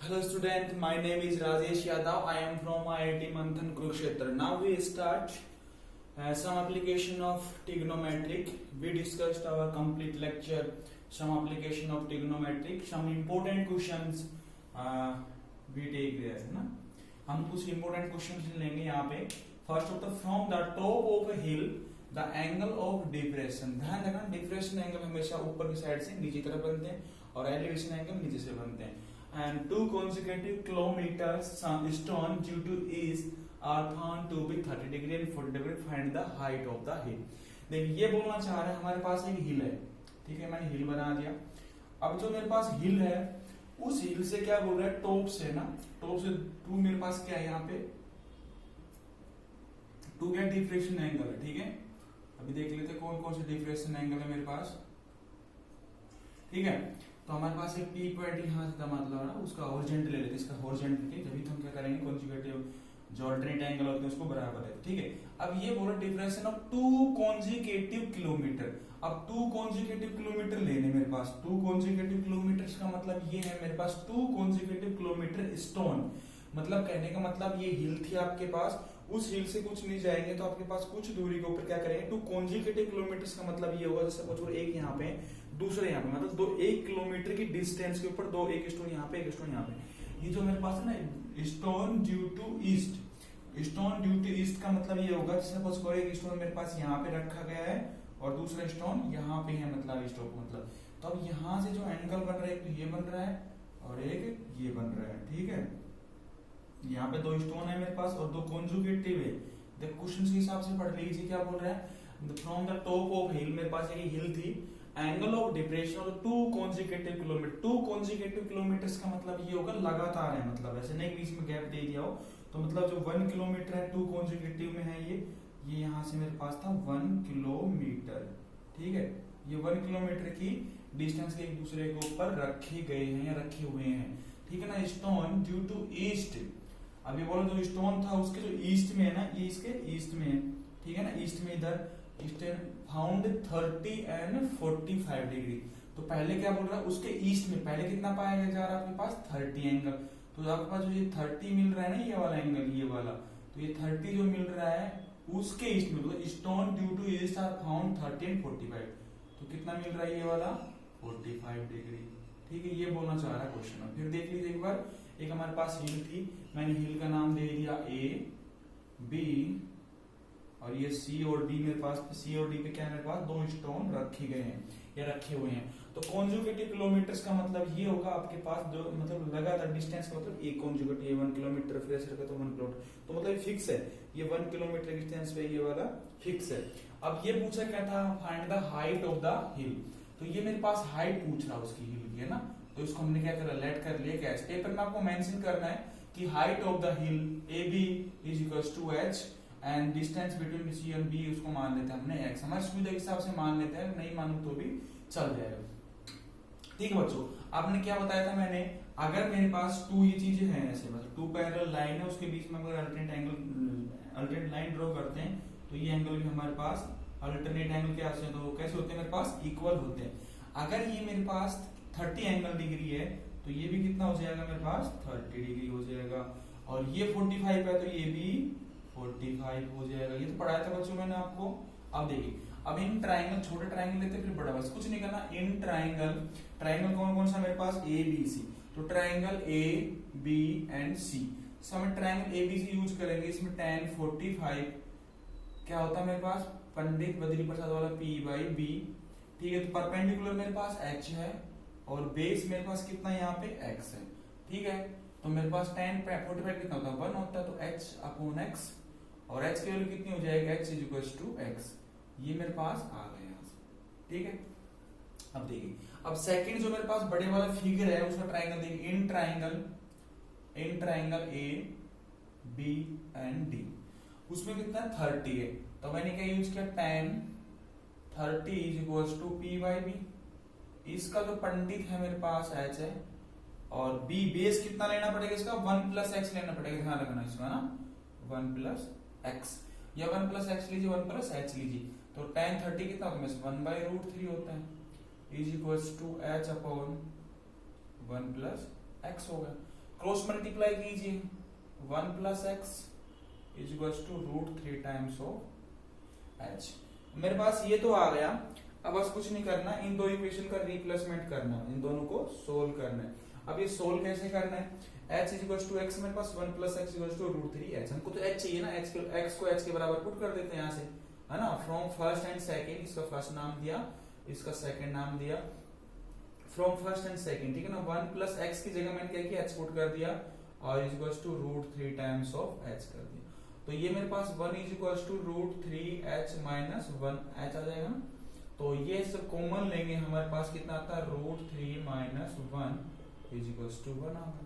Hello student, my name is Rajesh Yadav. I am from IIT Manthan Kurukshetra. Now we start some application of trigonometric. We discussed our complete lecture, some application of trigonometric, some important questions we take there ना. हम कुछ important questions लेंगे यहाँ पे. First of the from the top of a hill, the angle of depression. ध्यान रखना depression angle हमेशा ऊपर की साइड से नीचे तरफ बनते हैं और elevation angle नीचे से बनते हैं. And 2 consecutive kilometers stone due to east are found to be 30 degree and 40 degree. Find the height of the hill. देखिए ये बोलना चाह रहे हैं हमारे पास एक हिल है, ठीक है, मैंने हिल बना दिया. अब जो मेरे पास हिल है उस हिल से क्या बोल रहा है, टॉप से ना, टॉप से 2 मेरे पास क्या है यहाँ पे 2 क्या डिफ्रेक्शन एंगल है, ठीक है. अभी देख लेते कौन कौन से डिफ्रेक्शन एंगल है मेरे पास, ठीक है. तो हमारे पास एक पी पॉइंट यहाँ से मतलब ना उसका हॉरिजॉन्टल ले लेते, इसका हॉरिजॉन्टल के जब हम क्या करेंगे कॉन्जुगेटिव जो अल्टरनेट एंगल होते हैं उसको बराबर है, ठीक है. अब ये बोला डिफरेंस ऑफ 2 कॉन्जुगेटिव किलोमीटर. अब 2 कॉन्जुगेटिव किलोमीटर लेने मेरे पास 2 कॉन्जुगेटिव किलोमीटर का मतलब ये है मेरे पास 2 कॉन्जुगेटिव किलोमीटर स्टोन. मतलब कहने का मतलब ये हिल थी आपके पास, उस हिल से कुछ नहीं जाएंगे तो आपके पास कुछ दूरी के ऊपर क्या करेंगे 2 कॉन्जुगेटिव किलोमीटर का मतलब ये होगा जैसे कुछ एक यहाँ पे दूसरे यहाँ पे मतलब 1 किलोमीटर की डिस्टेंस के ऊपर 2 एक स्टोन यहाँ पे एक स्टोन यहाँ पे. ये जो मेरे पास है ना stone due to east, stone due to east का मतलब ये होगा जैसे सपोज करो एक स्टोन मेरे पास यहाँ पे रखा गया है और दूसरा स्टोन यहाँ पे है मतलब स्टोन मतलब. तो अब यहाँ से जो एंगल बन रहा है एक तो ये बन रहा है और एक ये बन रहा है, ठीक है. यहाँ पे 2 स्टोन है मेरे पास और 2 कॉन्जुगेटिव है. देखो क्वेश्चन के हिसाब से पढ़ लीजिए क्या बोल रहा है. फ्रॉम द टॉप ऑफ हिल, मेरे पास एक हिल थी, एंगल ऑफ डिप्रेशन और 2 कॉन्जुगेटिव किलोमीटर. 2 कॉन्जुगेटिव किलोमीटर का मतलब ये होगा लगातार है, मतलब ऐसे नहीं बीच में गैप दे दिया हो. तो मतलब जो 1 किलोमीटर है 2 कॉन्जुगेटिव में है ये यहाँ से मेरे पास था 1 किलोमीटर, ठीक है. ये 1 किलोमीटर की डिस्टेंस एक दूसरे के ऊपर रखे गए हैं या रखे हुए हैं, ठीक है ना. Stone due to east. अब ये बोलो जो स्टोन था उसके जो ईस्ट में है ना, ये इसके ईस्ट में है, ठीक है ना. ईस्ट में इधर फाउंड 30 एंड 45 डिग्री. तो पहले क्या बोल रहा है उसके ईस्ट में पहले कितना पाया जा रहा है आपके पास 30 एंगल. तो आपके पास जो ये 30 मिल रहा है ना ये वाला एंगल ये वाला, तो ये 30 जो मिल रहा है उसके ईस्ट में मतलब stone due to east are found 30 and 45. तो कितना मिल रहा है ये वाला 45 डिग्री, ठीक है. ये बोलना चाह रहा है क्वेश्चन. फिर देख लीजिए एक बार, एक हमारे पास हिल थी, मैंने हिल का नाम दे दिया ए बी और ये सी और डी. मेरे पास सी और डी पे क्या है मेरे पास 2 स्टोन रखे गए हैं या रखे हुए हैं. तो कॉन्जुगेटिव किलोमीटर्स का मतलब ये होगा आपके पास जो मतलब लगातार डिस्टेंस का मतलब एक कॉन्जुगेटिव ये 1 किलोमीटर फिर ऐसे रखा तो 1 किलोमीटर, तो मतलब फिक्स है ये 1 किलोमीटर डिस्टेंस पे ये वाला फिक्स है. अब ये पूछा क्या था, find the height of the हिल. तो ये मेरे पास हाइट पूछ रहा उसकी हिल की है ना, तो इसको हमने क्या करा लेट कर लिया कैच. पेपर में आपको मेंशन करना है कि height of the hill A B is equals to H and distance between C and B उसको मान लेते हैं हमने एक्स. हमारी सुविधा के हिसाब से मान लेते हैं, नहीं मानू तो भी चल जाएगा, ठीक है बच्चों. आपने क्या बताया था मैंने, अगर मेरे पास 2 ये चीजें हैं ऐसे मतलब 2 पैरेलल लाइन है उसके बीच में अगर अल्टरनेट लाइन ड्रॉ करते हैं तो ये एंगल भी हमारे पास अल्टरनेट एंगल क्या होते हैं, तो कैसे होते हैं मेरे पास इक्वल होते हैं. अगर ये मेरे पास 30 एंगल डिग्री है तो ये भी कितना हो जाएगा मेरे पास 30 डिग्री हो जाएगा. और ये 45 है तो ये भी 45 हो जाएगा. ये तो पढ़ाया था बच्चों मैंने आपको. अब देखिए अब इन ट्राइंगल छोटे ट्राइंगल लेते फिर बड़ा, बस कुछ नहीं करना. इन ट्राइंगल कौन कौन सा मेरे पास ए बी सी, तो triangle A B and C. हम triangle A B C use करेंगे. इसमें tan 45 क्या होता है मेरे पास पंडित बद्री प्रसाद वाला P बाई बी, ठीक है. तो परपेंडिकुलर मेरे पास h है और बेस मेरे पास कितना यहाँ पे x है, ठीक है. तो मेरे पास tan 45 कितना होता है 1 होता है, तो h अपॉन x और h की वैल्यू कितनी हो जाएगी h is equals to x. ये मेरे पास आ गया यहाँ से, ठीक है. अब देखिए अब सेकंड जो मेरे पास बड़े वाला फिगर है उसका ट्राइंगल देखिए. In triangle A B and D उसमें कितना 30 है. तो मैंने क्या यूज किया tan 30 is equals to P by B. इसका जो पंडित है मेरे पास h है और b बेस कितना लेना पड़ेगा इसका 1 प्लस एक्स लेना पड़ेगा. ध्यान रखना इसमें ना 1 प्लस एक्स या 1 प्लस एक्स लीजिए 1 प्लस एच लीजिए. तो tan 30 कितना होगा 1 बाई रूट 3 होता है is equals to H upon 1 plus X होगा. क्रॉस मल्टीप्लाई कीजिए 1 प्लस एक्स is equals to √3 times of H. मेरे पास ये तो आ गया। अब बस कुछ नहीं करना, इन दो इक्वेशन का रिप्लेसमेंट करना, इन दोनों को सोल्व करना है। अब ये सोल्व कैसे करना है, h is equals to x, मेरे पास 1 plus X equals to √3h। हमको तो h चाहिए ना, x को h के बराबर पुट कर देते हैं यहाँ से, है ना। फ्रॉम फर्स्ट एंड सेकंड, इसका फर्स्ट नाम दिया, इसका सेकंड नाम दिया, फ्रॉम फर्स्ट एंड सेकंड, ठीक है ना। 1 प्लस एक्स की जगह मैंने क्या किया, h पुट कर दिया और is equals to √3 times of h कर दिया। तो ये मेरे पास 1 is equals to √3h minus 1h आ जाएगा। तो ये सब कॉमन लेंगे, हमारे पास कितना आता है, √3 माइनस 1 इज इक्वल्स टू 1 आ गया।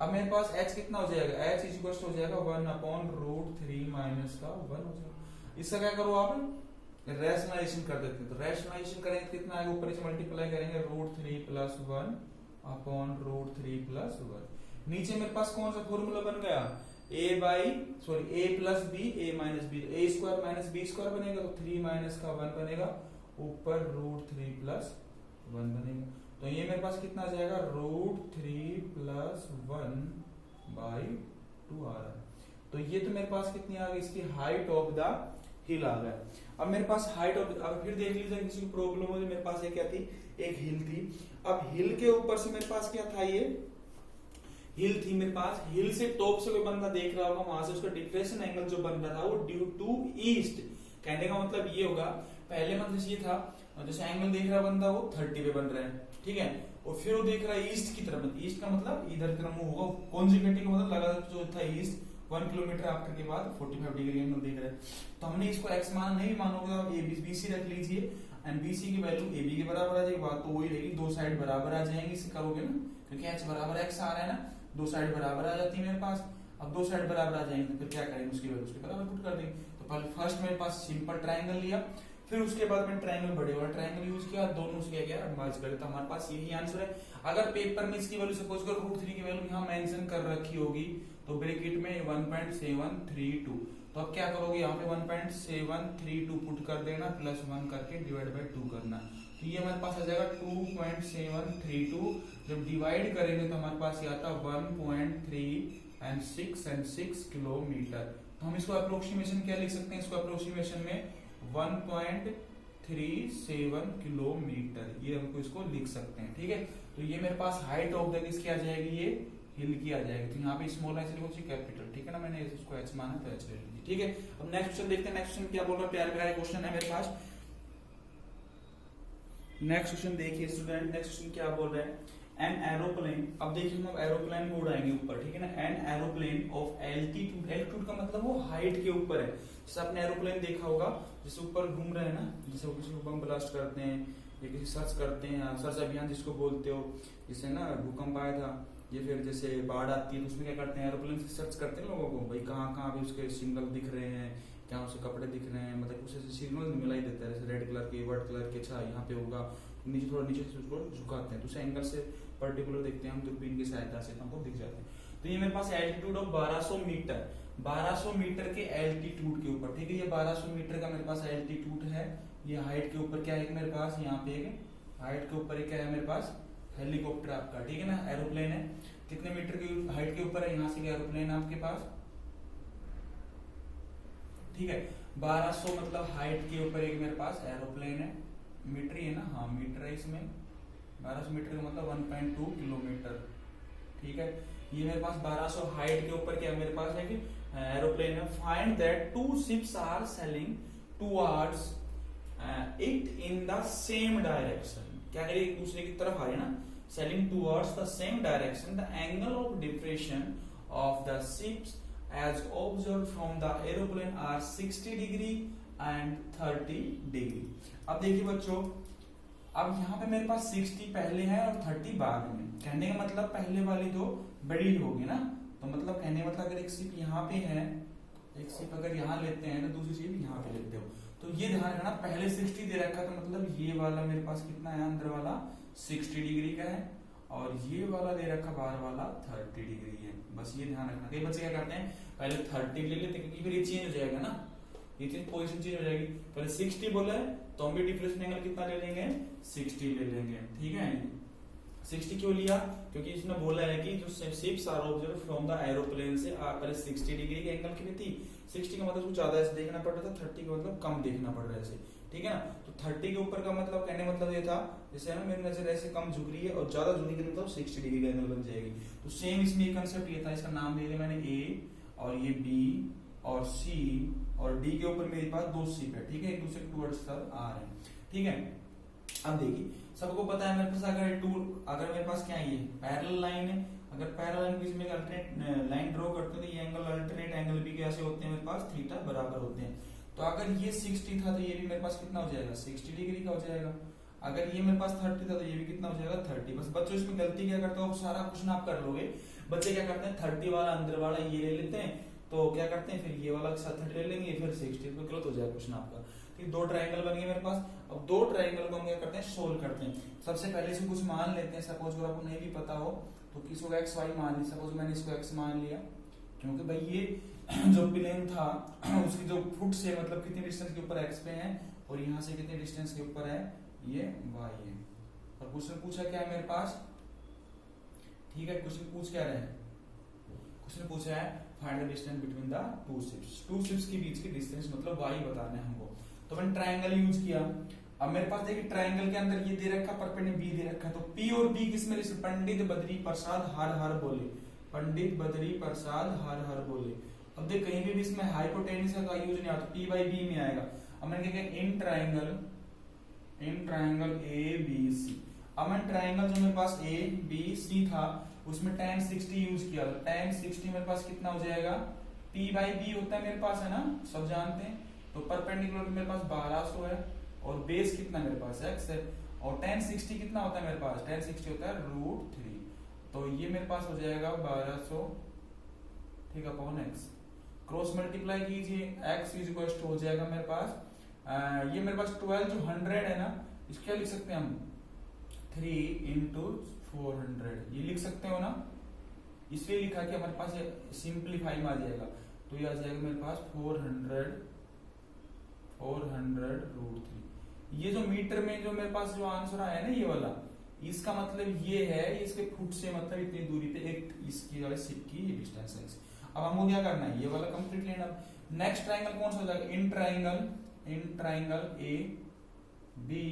अब मेरे पास h कितना हो जाएगा, h इज इक्वल्स हो जाएगा 1 अपॉन √3 माइनस का 1 हो जाएगा। इसका क्या करो आप, रैशनलाइजेशन कर देते हैं। तो रैशनलाइजेशन करेंगे कितना आएगा, ऊपर से मल्टीप्लाई करेंगे √3 प्लस 1 अपॉन √3 प्लस 1। नीचे मेरे पास कौन सा फॉर्मूला बन गया, a plus b a minus b, a square minus b square बनेगा, तो 3 माइनस का 1 बनेगा, ऊपर √3 प्लस 1 बनेगा। तो ये मेरे पास कितना आ जाएगा, √3 प्लस 1 बाई 2 आ रहा है। तो ये तो मेरे पास कितनी आ गई, इसकी हाइट ऑफ द हिल आ गया। अब मेरे पास हाइट ऑफ, अब फिर देख लीजिए किसी को प्रॉब्लम हो, मेरे पास ये क्या थी, एक हिल थी। अब हिल के ऊपर से मेरे पास क्या था, ये हिल थी मेरे पास, हिल से टॉप से कोई बंदा देख रहा होगा, वहां से उसका डिफरेंशियल एंगल जो बन रहा था वो ड्यू टू ईस्ट। कहने का मतलब ये होगा, पहले मतलब ये था, जैसे एंगल देख रहा बंदा वो 30 पे बन रहा है, ठीक है, और फिर वो देख रहा है ईस्ट की तरफ। ईस्ट का मतलब इधर की तरफ मूव होगा, कॉन्जिक्यूटिव का मतलब लगा जो था ईस्ट, 1 किलोमीटर आफ्टर के बाद 45 डिग्री एंगल देख रहे हैं। तो हमने इसको एक्स माना, नहीं मानोगे तो आप बीसी रख लीजिए, एंड बीसी की वैल्यू ए बी के बराबर आ जाएगी। बात तो वही रहेगी, दो साइड बराबर आ जाएंगी, इसे करोगे ना, क्योंकि एच बराबर एक्स आ रहा है ना, दो साइड बराबर आ जाती है मेरे पास। अब दो साइड बराबर आ जाएंगे तो फिर क्या करेंगे, उसकी वैल्यू उसके बराबर पुट कर देंगे। तो पहले फर्स्ट मेरे पास सिंपल ट्राइंगल लिया, फिर उसके बाद मैंने ट्राइंगल बड़े वाला ट्राइंगल यूज किया, दोनों से क्या मर्ज कर दिया। तो हमारे पास यही आंसर है। अगर पेपर में इसकी वैल्यू सपोज कर √3 की वैल्यू यहाँ मेंशन कर रखी होगी, तो ब्रैकेट में 1.732, तो अब क्या करोगे, यहाँ पे 1.732 पुट कर देना, प्लस 1 करके डिवाइड बाय 2 करना। तो ये हमारे पास आ जाएगा 2.732। जब डिवाइड करेंगे तो हमारे पास ये आता 1.3 और 6 किलोमीटर। तो हम इसको अप्रोक्सीमेशन क्या लिख सकते हैं, इसको अप्रोक्सीमेशन में 1.37 किलोमीटर, ये हमको इसको लिख सकते हैं, ठीक है। तो ये मेरे पास हाइट ऑफ द किसकी आ जाएगी, ये हिल की आ जाएगी। तो यहाँ पे स्मॉल एच लिखो, कैपिटल, ठीक है ना, मैंने इसको एच माना तो एच ले लीजिए, ठीक है। अब नेक्स्ट क्वेश्चन देखते हैं, नेक्स्ट क्वेश्चन क्या बोल रहा है, प्यारे प्यारे क्वेश्चन है मेरे पास। नेक्स्ट क्वेश्चन देखिए स्टूडेंट, नेक्स्ट क्वेश्चन क्या बोल रहा है, एन एरोप्लेन। अब देखिए हम एरोप्लेन में उड़ाएंगे ऊपर, ठीक है ना। An aeroplane of altitude, altitude का मतलब वो हाइट के ऊपर है। जैसे आपने एरोप्लेन देखा होगा, जैसे ऊपर घूम रहे हैं ना, जैसे किसी को बम ब्लास्ट करते हैं या किसी सर्च करते हैं, सर्च अभियान जिसको बोलते हो, जिससे ना भूकंप आया था, ये फिर जैसे बाढ़ आती है तो उसमें क्या करते हैं, एरोप्लेन से सर्च करते हैं लोगों को, भाई कहाँ कहाँ भी उसके सिग्नल दिख रहे हैं, क्या उसके कपड़े दिख रहे हैं, मतलब कुछ ऐसे सिग्नल मिला ही देता है, जैसे रेड कलर के, व्हाइट कलर के, अच्छा यहाँ पे होगा, नीचे थोड़ा नीचे से उसको झुकाते हैं, तो उसे एंगल से पर्टिकुलर देखते हैं हम, दूरबीन की सहायता से हमको दिख जाते हैं। तो ये मेरे पास एल्टीट्यूड ऑफ 1200 मीटर, 1200 मीटर के एल्टीट्यूड के ऊपर, ठीक है, ये 1200 मीटर का मेरे पास एल्टीट्यूड है। ये हाइट के ऊपर क्या है मेरे पास, यहाँ पे एक हाइट के ऊपर क्या है मेरे पास, हेलीकॉप्टर आपका, ठीक है ना, एरोप्लेन है। कितने मीटर की हाइट के ऊपर है, यहाँ से एरोप्लेन आपके पास, ठीक है। 1200 मतलब हाइट के ऊपर एक मेरे पास एरोप्लेन है, मीटर ही है ना, हाँ मीटर है इसमें, 1200 मीटर का मतलब 1.2 किलोमीटर, ठीक है। ये मेरे पास 1200 हाइट के ऊपर क्या मेरे पास है कि एरोप्लेन है। Find that two ships are sailing towards it in the same direction, क्या करें, एक दूसरे की तरफ आ रहे ना, sailing towards the same direction, the angle of depression of the ships as observed from the aeroplane are 60 degree and 30 degree. अब देखिए बच्चों, अब यहाँ पे मेरे पास 60 पहले है और 30 बाद में। कहने का मतलब पहले वाली तो बड़ी होगी ना, तो मतलब कहने का मतलब अगर एक शिप यहाँ पे है, एक शिप अगर यहाँ लेते हैं तो दूसरी शिप यहाँ पे लेते हो, तो ये ध्यान रखना, पहले 60 दे रखा तो मतलब ये वाला मेरे पास कितना है, अंदर वाला 60 डिग्री का है, और ये वाला दे रखा बाहर वाला 30 डिग्री है। बस ये ध्यान रखना। कई बच्चे क्या करते हैं, पहले 30 ले लेते क्योंकि फिर ये चेंज हो जाएगा ना, ये चीज पोजीशन चेंज हो जाएगी। पहले 60 बोला है तो हम भी डिफरेंस एंगल कितना ले लेंगे, 60 ले लेंगे, ठीक है। 60 क्यों लिया? क्योंकि इसने बोला है कि जो ships are observe from the aeroplane से पहले 60 डिग्री के एंगल की भी थी। 60 का मतलब कुछ ज्यादा ऐसे देखना पड़ रहा था, 30 का मतलब कम देखना पड़ रहा है ऐसे, ठीक है ना। तो 30 के ऊपर का मतलब कहने मतलब ये था जैसे है ना मेरी नजर ऐसे कम झुक रही है और ज्यादा झुकेगी मतलब 60 डिग्री का एंगल बन जाएगी। तो सेम इसमें ये कंसेप्ट ये था, इसका नाम दे दिया मैंने ए और ये बी और सी और डी के ऊपर मेरे पास दो शिप है, ठीक है, एक दूसरे टूवर्ड्स सब आ रहे हैं, ठीक है। अब देखिए सबको पता है मेरे पास अगर मेरे पास क्या है ये पैरेलल लाइन है, अगर पैरेलल लाइन के बीच में एक अल्टरनेट लाइन ड्रॉ करते हैं तो ये एंगल अल्टरनेट एंगल भी कैसे होते हैं मेरे पास थीटा बराबर होते हैं। तो अगर ये 60 था तो ये भी मेरे पास कितना हो जाएगा 60 डिग्री का हो जाएगा। अगर ये मेरे पास 30 था तो ये भी कितना हो जाएगा 30। बस बच्चों इसमें गलती क्या करते हो, सारा क्वेश्चन आप कर लोगे, बच्चे क्या करते हैं 30 वाला अंदर वाला ये ले लेते हैं, तो क्या करते हैं फिर ये वाला साथ 30 ले लेंगे फिर 60, तो गलत हो जाएगा क्वेश्चन आपका। ठीक, दो ट्रायंगल बन गए मेरे पास। अब दो ट्रायंगल को हम क्या करते हैं सोल्व करते हैं। सबसे पहले इसमें कुछ मान लेते हैं, सपोज अगर आपको नहीं भी पता हो तो किसी को एक्स वाई मान लिया, सपोज मैंने इसको एक्स मान लिया क्योंकि भाई ये जो प्लेन था उसकी जो फुट से मतलब कितनी डिस्टेंस के ऊपर एक्स पे है और यहाँ से कितने डिस्टेंस के ऊपर है ये वाई है। और क्वेश्चन पूछा क्या है मेरे पास, ठीक है, क्वेश्चन पूछ क्या रहे हैं, क्वेश्चन पूछा है find the distance between the two ships के बीच की डिस्टेंस मतलब वाई बताना है हमको। तो मैंने ट्रायंगल यूज किया। अब मेरे पास देखिए ट्रायंगल के अंदर ये दे रखा परपेंडिकुलर बी दे रखा, तो पी और बी किस में, पंडित बद्री प्रसाद हर हर बोले, पंडित बद्री प्रसाद हर हर बोले। अब देख कहीं भी इसमें हाइपोटेन्यूज का यूज नहीं आता, पी बाई बी में आएगा। अब मैंने क्या किया इन ट्रायंगल ए बी सी। अब मैं ट्रायंगल जो मेरे पास ए बी सी था उसमें tan 60 यूज किया, तो tan 60 मेरे पास कितना हो जाएगा p बाई बी होता है मेरे पास, है ना, सब जानते हैं। तो परपेंडिकुलर मेरे पास 1200 है और बेस कितना मेरे पास x है, और tan 60 कितना होता है मेरे पास, tan 60 होता है √3। तो ये मेरे पास हो जाएगा 1200, ठीक है, अपॉन x। क्रॉस मल्टीप्लाई कीजिए, x इज इक्वल टू हो जाएगा मेरे पास ये मेरे पास 12 जो 100 है ना, इसको क्या लिख सकते हैं हम 3 into 400 ये लिख सकते हो ना, इसलिए लिखा कि हमारे पास सिंपलीफाई में आ जाएगा। तो ये आ जाएगा मेरे पास 400 √3। ये जो मीटर में जो मेरे पास जो आंसर आया ना ये वाला, इसका मतलब ये है इसके फुट से मतलब इतनी दूरी पे एक इसकी वाले शिप की डिस्टेंस है। अब हमको क्या करना है ये वाला कंप्लीट लेना। नेक्स्ट ट्रायंगल कौन सा हो जाएगा, in triangle A B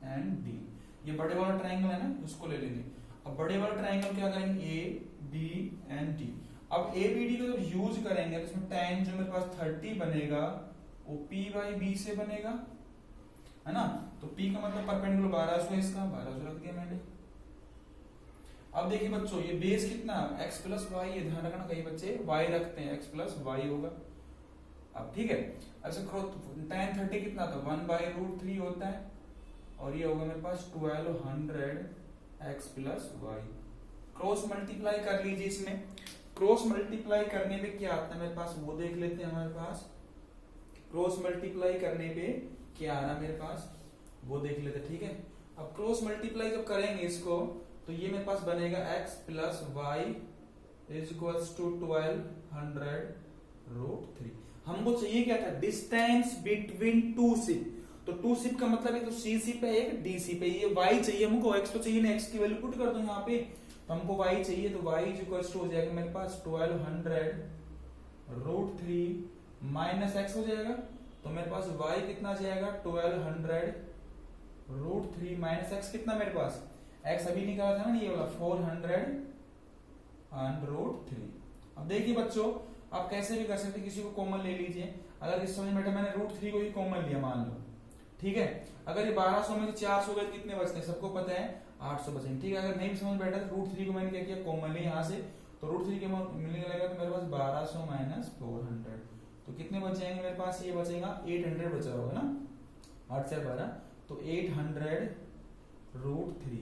and D, ये बड़े वाला ट्रायंगल है ना उसको ले लेंगे। अब बड़े वाला ट्रायंगल क्या करेंगे ए बी एंड डी। अब ए बी डी को जब यूज करेंगे तो इसमें tan जो मेरे पास 30 बनेगा वो p बाई बी से बनेगा, है ना। तो p का मतलब परपेंडिकुलर 1200 है, इसका 1200 रख दिया मैंने। अब देखिए बच्चों ये बेस कितना x प्लस वाई, ये ध्यान रखना कई बच्चे y रखते हैं, x प्लस वाई होगा। अब ठीक है, ऐसे tan 30 कितना था 1/√3 होता है और ये होगा मेरे पास 1200 x plus Y. Cross multiply कर लीजिए, इसमें क्रॉस मल्टीप्लाई करने पे क्या आता है मेरे पास वो देख लेते हैं। हमारे पास क्रॉस मल्टीप्लाई करने पे क्या आ रहा मेरे पास वो देख लेते हैं, ठीक है। अब क्रॉस मल्टीप्लाई जब करेंगे इसको तो ये मेरे पास बनेगा x plus Y is equals to 1200 √3। हमको चाहिए क्या था डिस्टेंस बिटवीन टू शिप, तो टू शिप का मतलब है तो सी शिप है एक डी शिप है, ये y चाहिए हमको, x तो चाहिए ना, x की वैल्यू पुट कर दो यहाँ पे, तो हमको y चाहिए, तो y इज इक्वल टू हो जाएगा मेरे पास 1200 √3 माइनस x हो जाएगा, तो मेरे पास y कितना जाएगा 1200 √3 माइनस x कितना मेरे पास x अभी निकाला था ना ये वाला 400 √3। अब देखिए बच्चों आप कैसे भी कर सकते, किसी को कॉमन ले लीजिए। अगर इस समझ में मैंने √3 को ही कॉमन लिया मान लो, ठीक है। अगर ये 1200 में 400 गए कितने बचते हैं सबको पता है 800 बचेंगे, ठीक है। अगर नहीं समझ बैठा तो √3 को मैंने क्या किया कॉमन लिया यहाँ से, तो √3 के मिलने लगेगा तो मेरे पास 1200 माइनस 400, तो कितने बच जाएंगे मेरे पास, ये बचेगा 800 बचा होगा ना, 8 से 12 तो 800 √3।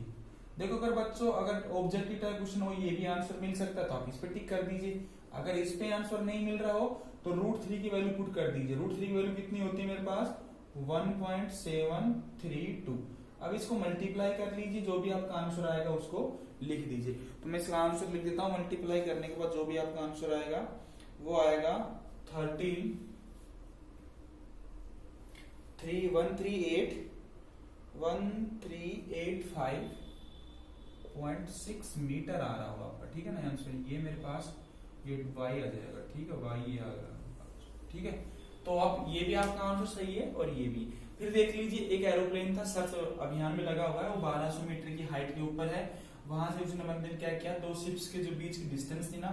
देखो अगर बच्चों अगर ऑब्जेक्टिव टाइप क्वेश्चन हो ये भी आंसर मिल सकता है तो आप इस पे टिक कर दीजिए, अगर इस पे आंसर नहीं मिल रहा हो तो √3 की वैल्यू पुट कर दीजिए। √3 की वैल्यू कितनी होती है मेरे पास 1.732। अब इसको मल्टीप्लाई कर लीजिए, जो भी आपका आंसर आएगा उसको लिख दीजिए। तो मैं इसका आंसर लिख देता हूं, मल्टीप्लाई करने के बाद जो भी आपका आंसर आएगा वो आएगा 1385.4 0.6 मीटर आ रहा होगा आपका, ठीक है ना आंसर। ये मेरे पास ये y आ जाएगा, ठीक है, y ये आ गया, ठीक है। तो अब ये भी आपका आंसर सही है और ये भी। फिर देख लीजिए एक एरोप्लेन था सर्च अभियान में लगा हुआ है, वो 1200 मीटर की हाइट के ऊपर है। वहां से उसने बंदे ने क्या किया, दो शिप्स के जो बीच की डिस्टेंस थी ना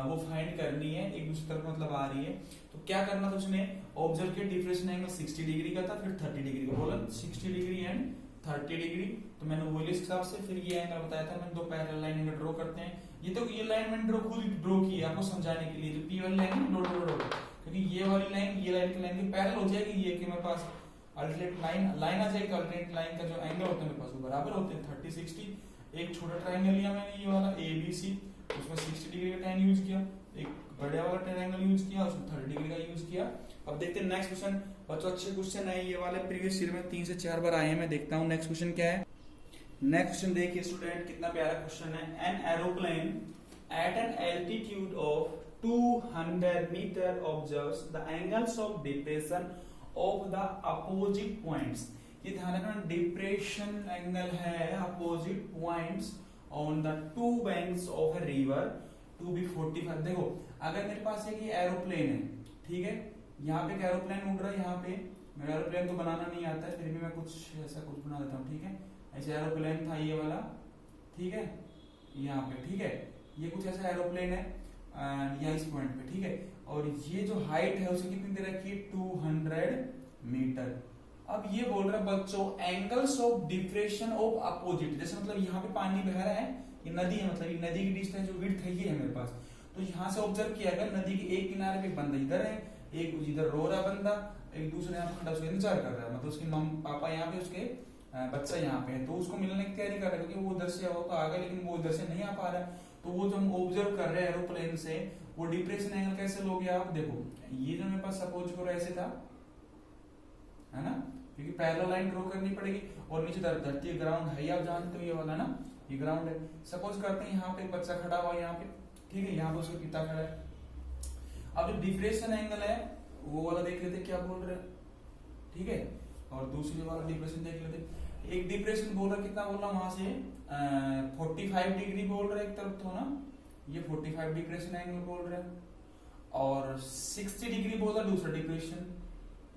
वो फाइंड करनी है, एक दूसरी तरफ मतलब आ रही है। तो क्या करना था उसने, ऑब्जर्व किया डिफ्रेक्शन एंगल 60 डिग्री का था, फिर 30 डिग्री का बोला, 60 डिग्री एंड 30 डिग्री। तो मैंने वो इस हिसाब से फिर ये एंगल बताया था मैंने, दो पैरेलल लाइन ड्रॉ करते हैं। ये तो ये लाइन मैंने खुद ड्रॉ की है आपको समझाने के लिए, जो पी वाली लाइन है ड्रॉ, क्योंकि ये वाली लाइन ये लाइन की लाइन की पैरेलल हो जाएगी, ये कि मेरे पास अल्टरनेट लाइन आ जाएगी। अल्टरनेट लाइन का जो एंगल होता है मेरे पास वो बराबर होते हैं 30 60। एक छोटा ट्रायंगल लिया मैंने ये वाला ABC, उसमें 60 डिग्री का tan यूज किया, एक बड़े वाला ट्रायंगल यूज किया, उसमें 30 डिग्री का यूज किया। अब देखते हैं नेक्स्ट क्वेश्चन। बच्चों अच्छे क्वेश्चन है ये वाले, प्रीवियस ईयर में 3 से 4 बार आए हैं, मैं देखता हूँ नेक्स्ट क्वेश्चन क्या है। नेक्स्ट क्वेश्चन देखिए स्टूडेंट, कितना प्यारा क्वेश्चन है। An aeroplane at an altitude of 200 metre observes the angles of depression of the opposite points. ये ध्यान रखना, डिप्रेशन एंगल है opposite points on the two banks of a river to be 45। देखो अगर मेरे पास एक ये एरोप्लेन है, ठीक है, यहाँ पे एक एरोप्लेन उड़ रहा है, यहाँ पे मेरा एरोप्लेन तो बनाना नहीं आता है, फिर भी मैं कुछ ऐसा कुछ बना देता हूँ, ठीक है। ऐसे एरोप्लेन था ये वाला, ठीक है, यहाँ पे, ठीक है, ये कुछ ऐसा एरोप्लेन है या इस पॉइंट पे, ठीक है। और ये जो हाइट है उसकी कितनी दे रखी है, 200 मीटर। अब ये बोल रहा है बच्चों angles of depression of opposite, जैसे मतलब यहाँ पे पानी बह रहा है, ये नदी है, मतलब ये नदी की डिस्टेंस जो विड्थ है ये है मेरे पास। तो यहाँ से ऑब्जर्व किया गया नदी के एक किनारे पे बंदा इधर है, एक इधर रो रहा बंदा, एक दूसरे यहाँ खड़ा उसका इंतजार कर रहा है, मतलब उसके पापा यहाँ पे, उसके बच्चा यहाँ पे है, तो उसको मिलने की तैयारी कर रहा है, क्योंकि वो उधर से वो तो आ गया लेकिन वो उधर से नहीं आ पा रहा है। तो वो जो हम ऑब्जर्व कर रहे हैं एरोप्लेन से, वो डिप्रेशन एंगल कैसे लोगे आप, देखो ये जो मेरे पास सपोज करो ऐसे था, है ना, क्योंकि पैरेलल लाइन ड्रॉ करनी पड़ेगी, और नीचे धरती ग्राउंड है, आप जानते हो ये वाला ना, ये ग्राउंड है। सपोज करते हैं यहाँ पे एक बच्चा खड़ा हुआ यहाँ पे, ठीक है, यहाँ पे उसका पिता खड़ा है। अब जो डिप्रेशन एंगल है वो वाला देख लेते क्या बोल रहे हैं, ठीक है, और दूसरी वाला डिप्रेशन देख लेते। एक डिप्रेशन बोल रहा कितना बोल रहा वहां से 45 डिग्री बोल रहा है एक तरफ तो ना, ये 45 डिप्रेशन एंगल बोल रहा है, और 60 डिग्री बोल रहा दूसरा डिप्रेशन,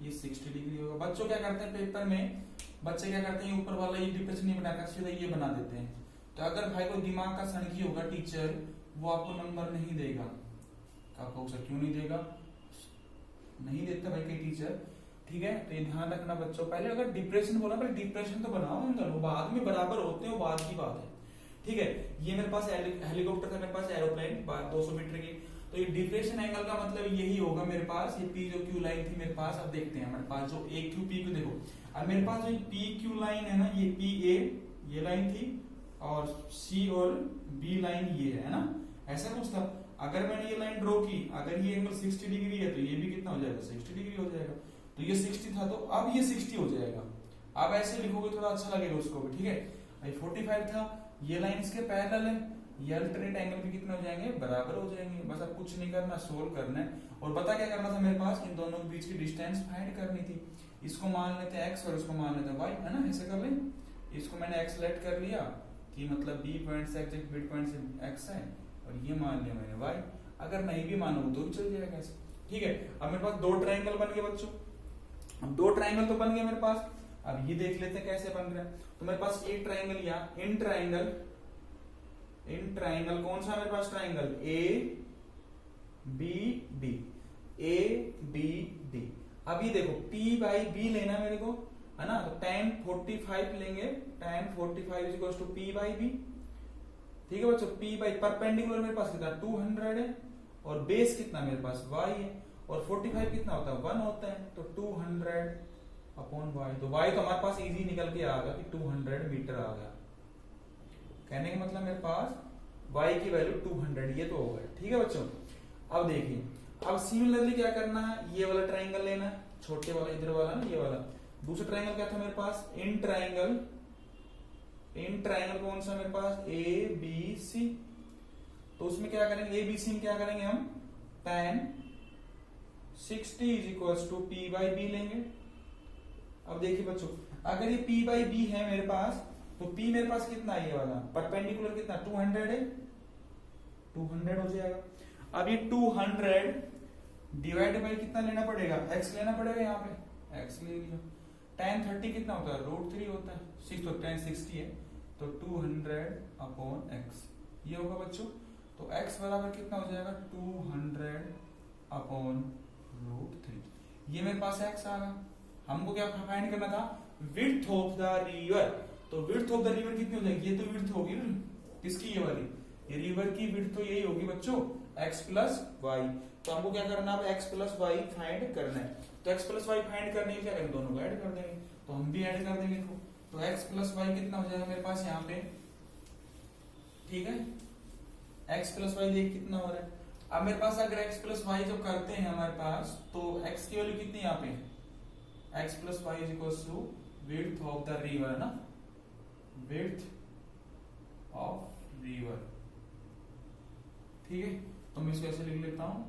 ये 60 डिग्री होगा। बच्चों क्या करते हैं पेपर में, बच्चे क्या करते हैं ऊपर वाला ये डिप्रेशन नहीं बनाकर सीधा ये बना देते हैं। तो अगर भाई को दिमाग का सनकी होगा टीचर, वो आपको नंबर नहीं देगा। आपको सर क्यों नहीं देगा, नहीं देता भाई कई टीचर, ठीक है। तो ये ध्यान रखना बच्चों, पहले अगर डिप्रेशन बोला पहले डिप्रेशन तो बनाओ एंगल, वो बाद में बराबर होते हैं, वो बाद की बात है, ठीक है। ये मेरे पास हेलीकॉप्टर था, मेरे पास एरोप्लेन 200 मीटर की, तो ये डिप्रेशन एंगल का मतलब यही होगा मेरे पास, ये पी जो क्यू लाइन थी मेरे पास। अब देखते हैं हमारे पास जो ए क्यू पी क्यू, देखो अब मेरे पास जो पी क्यू लाइन है ना, ये पी ए ये लाइन थी, और सी और बी लाइन ये है ना, ऐसा कुछ था। अगर मैंने ये लाइन ड्रॉ की, अगर ये एंगल 60 डिग्री है तो ये भी कितना हो जाएगा, 60 डिग्री हो जाएगा। तो ये 60 था तो अब ये 60 हो जाएगा। अब ऐसे लिखोगे थोड़ा अच्छा लगेगा उसको भी, ठीक है। 45 था, ये लाइन इसके पैरेलल है, ये अल्टरनेट एंगल भी कितने हो जाएंगे, बराबर हो जाएंगे। बस अब कुछ नहीं करना, सोल्व करना है। और पता क्या करना था मेरे पास, इन दोनों के बीच की डिस्टेंस फाइंड करनी थी। इसको मान लेते हैं x और इसको मान लेते हैं y, है ना, ऐसे कर ले। इसको मैंने x सेलेक्ट कर लिया कि मतलब b पॉइंट से एग्जैक्ट मिड पॉइंट से x है, और ये मान लिया मैंने y। अगर नहीं भी मानो तो भी चल जाएगा ऐसे, ठीक है। अब मेरे पास दो ट्रायंगल बन गए बच्चों, अब दो ट्रायंगल तो बन गए मेरे पास। अब ये देख लेते हैं कैसे बन रहा है। तो मेरे पास एक ट्रायंगल या इन ट्रायंगल कौन सा मेरे पास triangle A B D, A B D. अब ये देखो P बाई बी लेना मेरे को, है ना, तो tan 45 लेंगे, tan 45 is equal to P by B, ठीक है बच्चों। P बाई परपेंडिकुलर मेरे पास कितना 200 है, और बेस कितना मेरे पास y है, और 45 कितना होता है 1 होता है, तो 200 अपॉन y। तो y तो हमारे पास इजी निकल के आ गया कि 200 मीटर आ गया। कहने का मतलब मेरे पास y की वैल्यू 200 ये तो हो गया, ठीक है बच्चों। अब देखिए, अब सिमिलरली क्या करना है, ये वाला ट्रायंगल लेना है, छोटे वाला इधर वाला ना, ये वाला। दूसरा ट्रायंगल क्या था मेरे पास, इन ट्रायंगल कौन सा मेरे पास, ए बी सी। तो उसमें क्या करेंगे, ए बी सी में क्या करेंगे हम, tan 60 is equal to P by B लेंगे। अब देखिए बच्चों, अगर ये P बाई बी है मेरे पास, तो P मेरे पास कितना है ये वाला परपेंडिकुलर कितना 200 है, 200 हो जाएगा। अब ये 200 डिवाइड बाय कितना लेना पड़ेगा, x लेना पड़ेगा, यहाँ पे x ले लिया। tan 30 कितना होता है √3 होता है, 6 तो tan 60 है, तो 200/x ये होगा बच्चों। तो x बराबर कितना हो जाएगा 200/√3। ये मेरे पास x आ गया। हमको क्या फाइंड करना था, विड्थ ऑफ द रिवर। तो विड्थ ऑफ द रिवर कितनी हो जाएगी, ये तो विड्थ होगी ना किसकी, ये वाली, ये रिवर की विड्थ तो यही होगी बच्चों x प्लस वाई। तो हमको क्या करना है, x प्लस वाई फाइंड करना है। तो x प्लस वाई फाइंड करने के लिए क्या करेंगे, दोनों को ऐड कर देंगे। तो हम भी ऐड कर देंगे। तो x प्लस वाई कितना हो जाएगा मेरे पास यहाँ पे, ठीक है, x प्लस वाई देख कितना हो रहा है। अब मेरे पास अगर x प्लस वाई जब करते हैं हमारे पास, तो x की वैल्यू कितनी यहाँ पे, x plus Y is equal to width of the river ना, विड्थ ऑफ रिवर, ठीक है। तो मैं इसको ऐसे लिख लेता हूँ,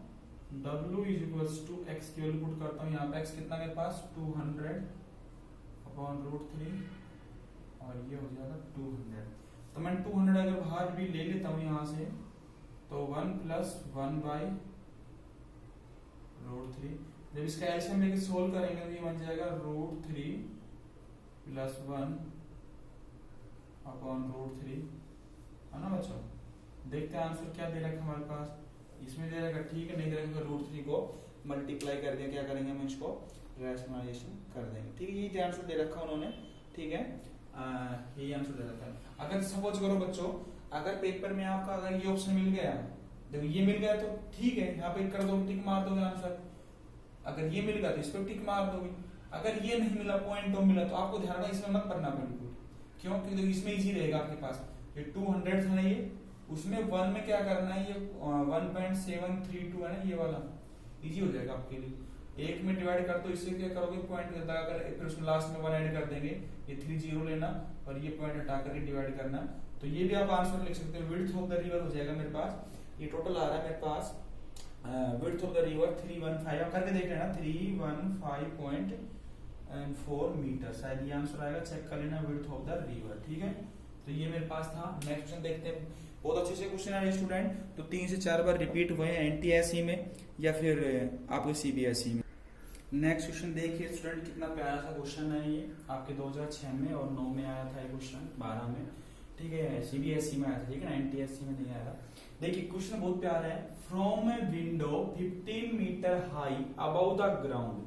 W is equal to x की वैल्यू पुट करता हूँ यहाँ पे, x कितना मेरे पास 200/√3 और ये हो जाएगा 200। तो मैं 200 अगर बाहर भी ले लेता हूँ यहाँ से, तो 1 + 1/√3। जब इसका एलसीएम लेके सोल्व करेंगे तो ये बन जाएगा √3 + 1/√3, है ना बच्चों। देखते हैं आंसर क्या दे रखा है हमारे पास, इसमें दे रखा ठीक है, नहीं दे रखा √3 को मल्टीप्लाई कर दिया, क्या करेंगे हम इसको रैशनलाइजेशन कर देंगे, ठीक है। ये आंसर दे रखा उन्होंने, ठीक है, ये आंसर दे रखा है। अगर सपोज करो बच्चों, अगर पेपर में आपका अगर ये ऑप्शन मिल गया, देखो ये मिल गया तो ठीक है, यहाँ पे कर दो, टिक मार दोगे आंसर। अगर ये मिल गया तो इस पर टिक मार दोगे। अगर ये नहीं मिला, पॉइंट तो मिला, तो आपको ध्यान रखना इसमें मत पढ़ना बिल्कुल, क्यों, क्योंकि इसमें इजी रहेगा आपके पास। ये 200 था ना, ये उसमें 1 में क्या करना है, ये 1.732 है ना, ये वाला इजी हो जाएगा आपके लिए। 1 में डिवाइड कर दो, इससे क्या करोगे पॉइंट लगाकर, फिर उसमें लास्ट में 1 ऐड कर देंगे, ये 30 लेना और ये पॉइंट हटा करके डिवाइड करना। तो ये भी आप आंसर लिख सकते हो, विड्थ ऑफ द रिवर हो जाएगा मेरे पास। ये टोटल आ रहा है मेरे पास विड्थ ऑफ द रिवर 315, करके देख लेना 315.4 मीटर, शायद ये आंसर आएगा, चेक कर लेना विड्थ ऑफ द रिवर, ठीक है। तो ये मेरे पास था। नेक्स्ट क्वेश्चन देखते हैं, बहुत अच्छे से क्वेश्चन है स्टूडेंट, तो 3 से 4 बार रिपीट हुए हैं NTSE में या फिर आपके CBSE में। नेक्स्ट क्वेश्चन देखिए स्टूडेंट, कितना प्यारा सा क्वेश्चन है ये, आपके 2006 में और 9 में आया था ये क्वेश्चन, 12 में, ठीक है, CBSE में आया था, ठीक है ना, NTSE में नहीं आया। देखिए क्वेश्चन बहुत प्यारा है, from a window 15 metre high above the ground,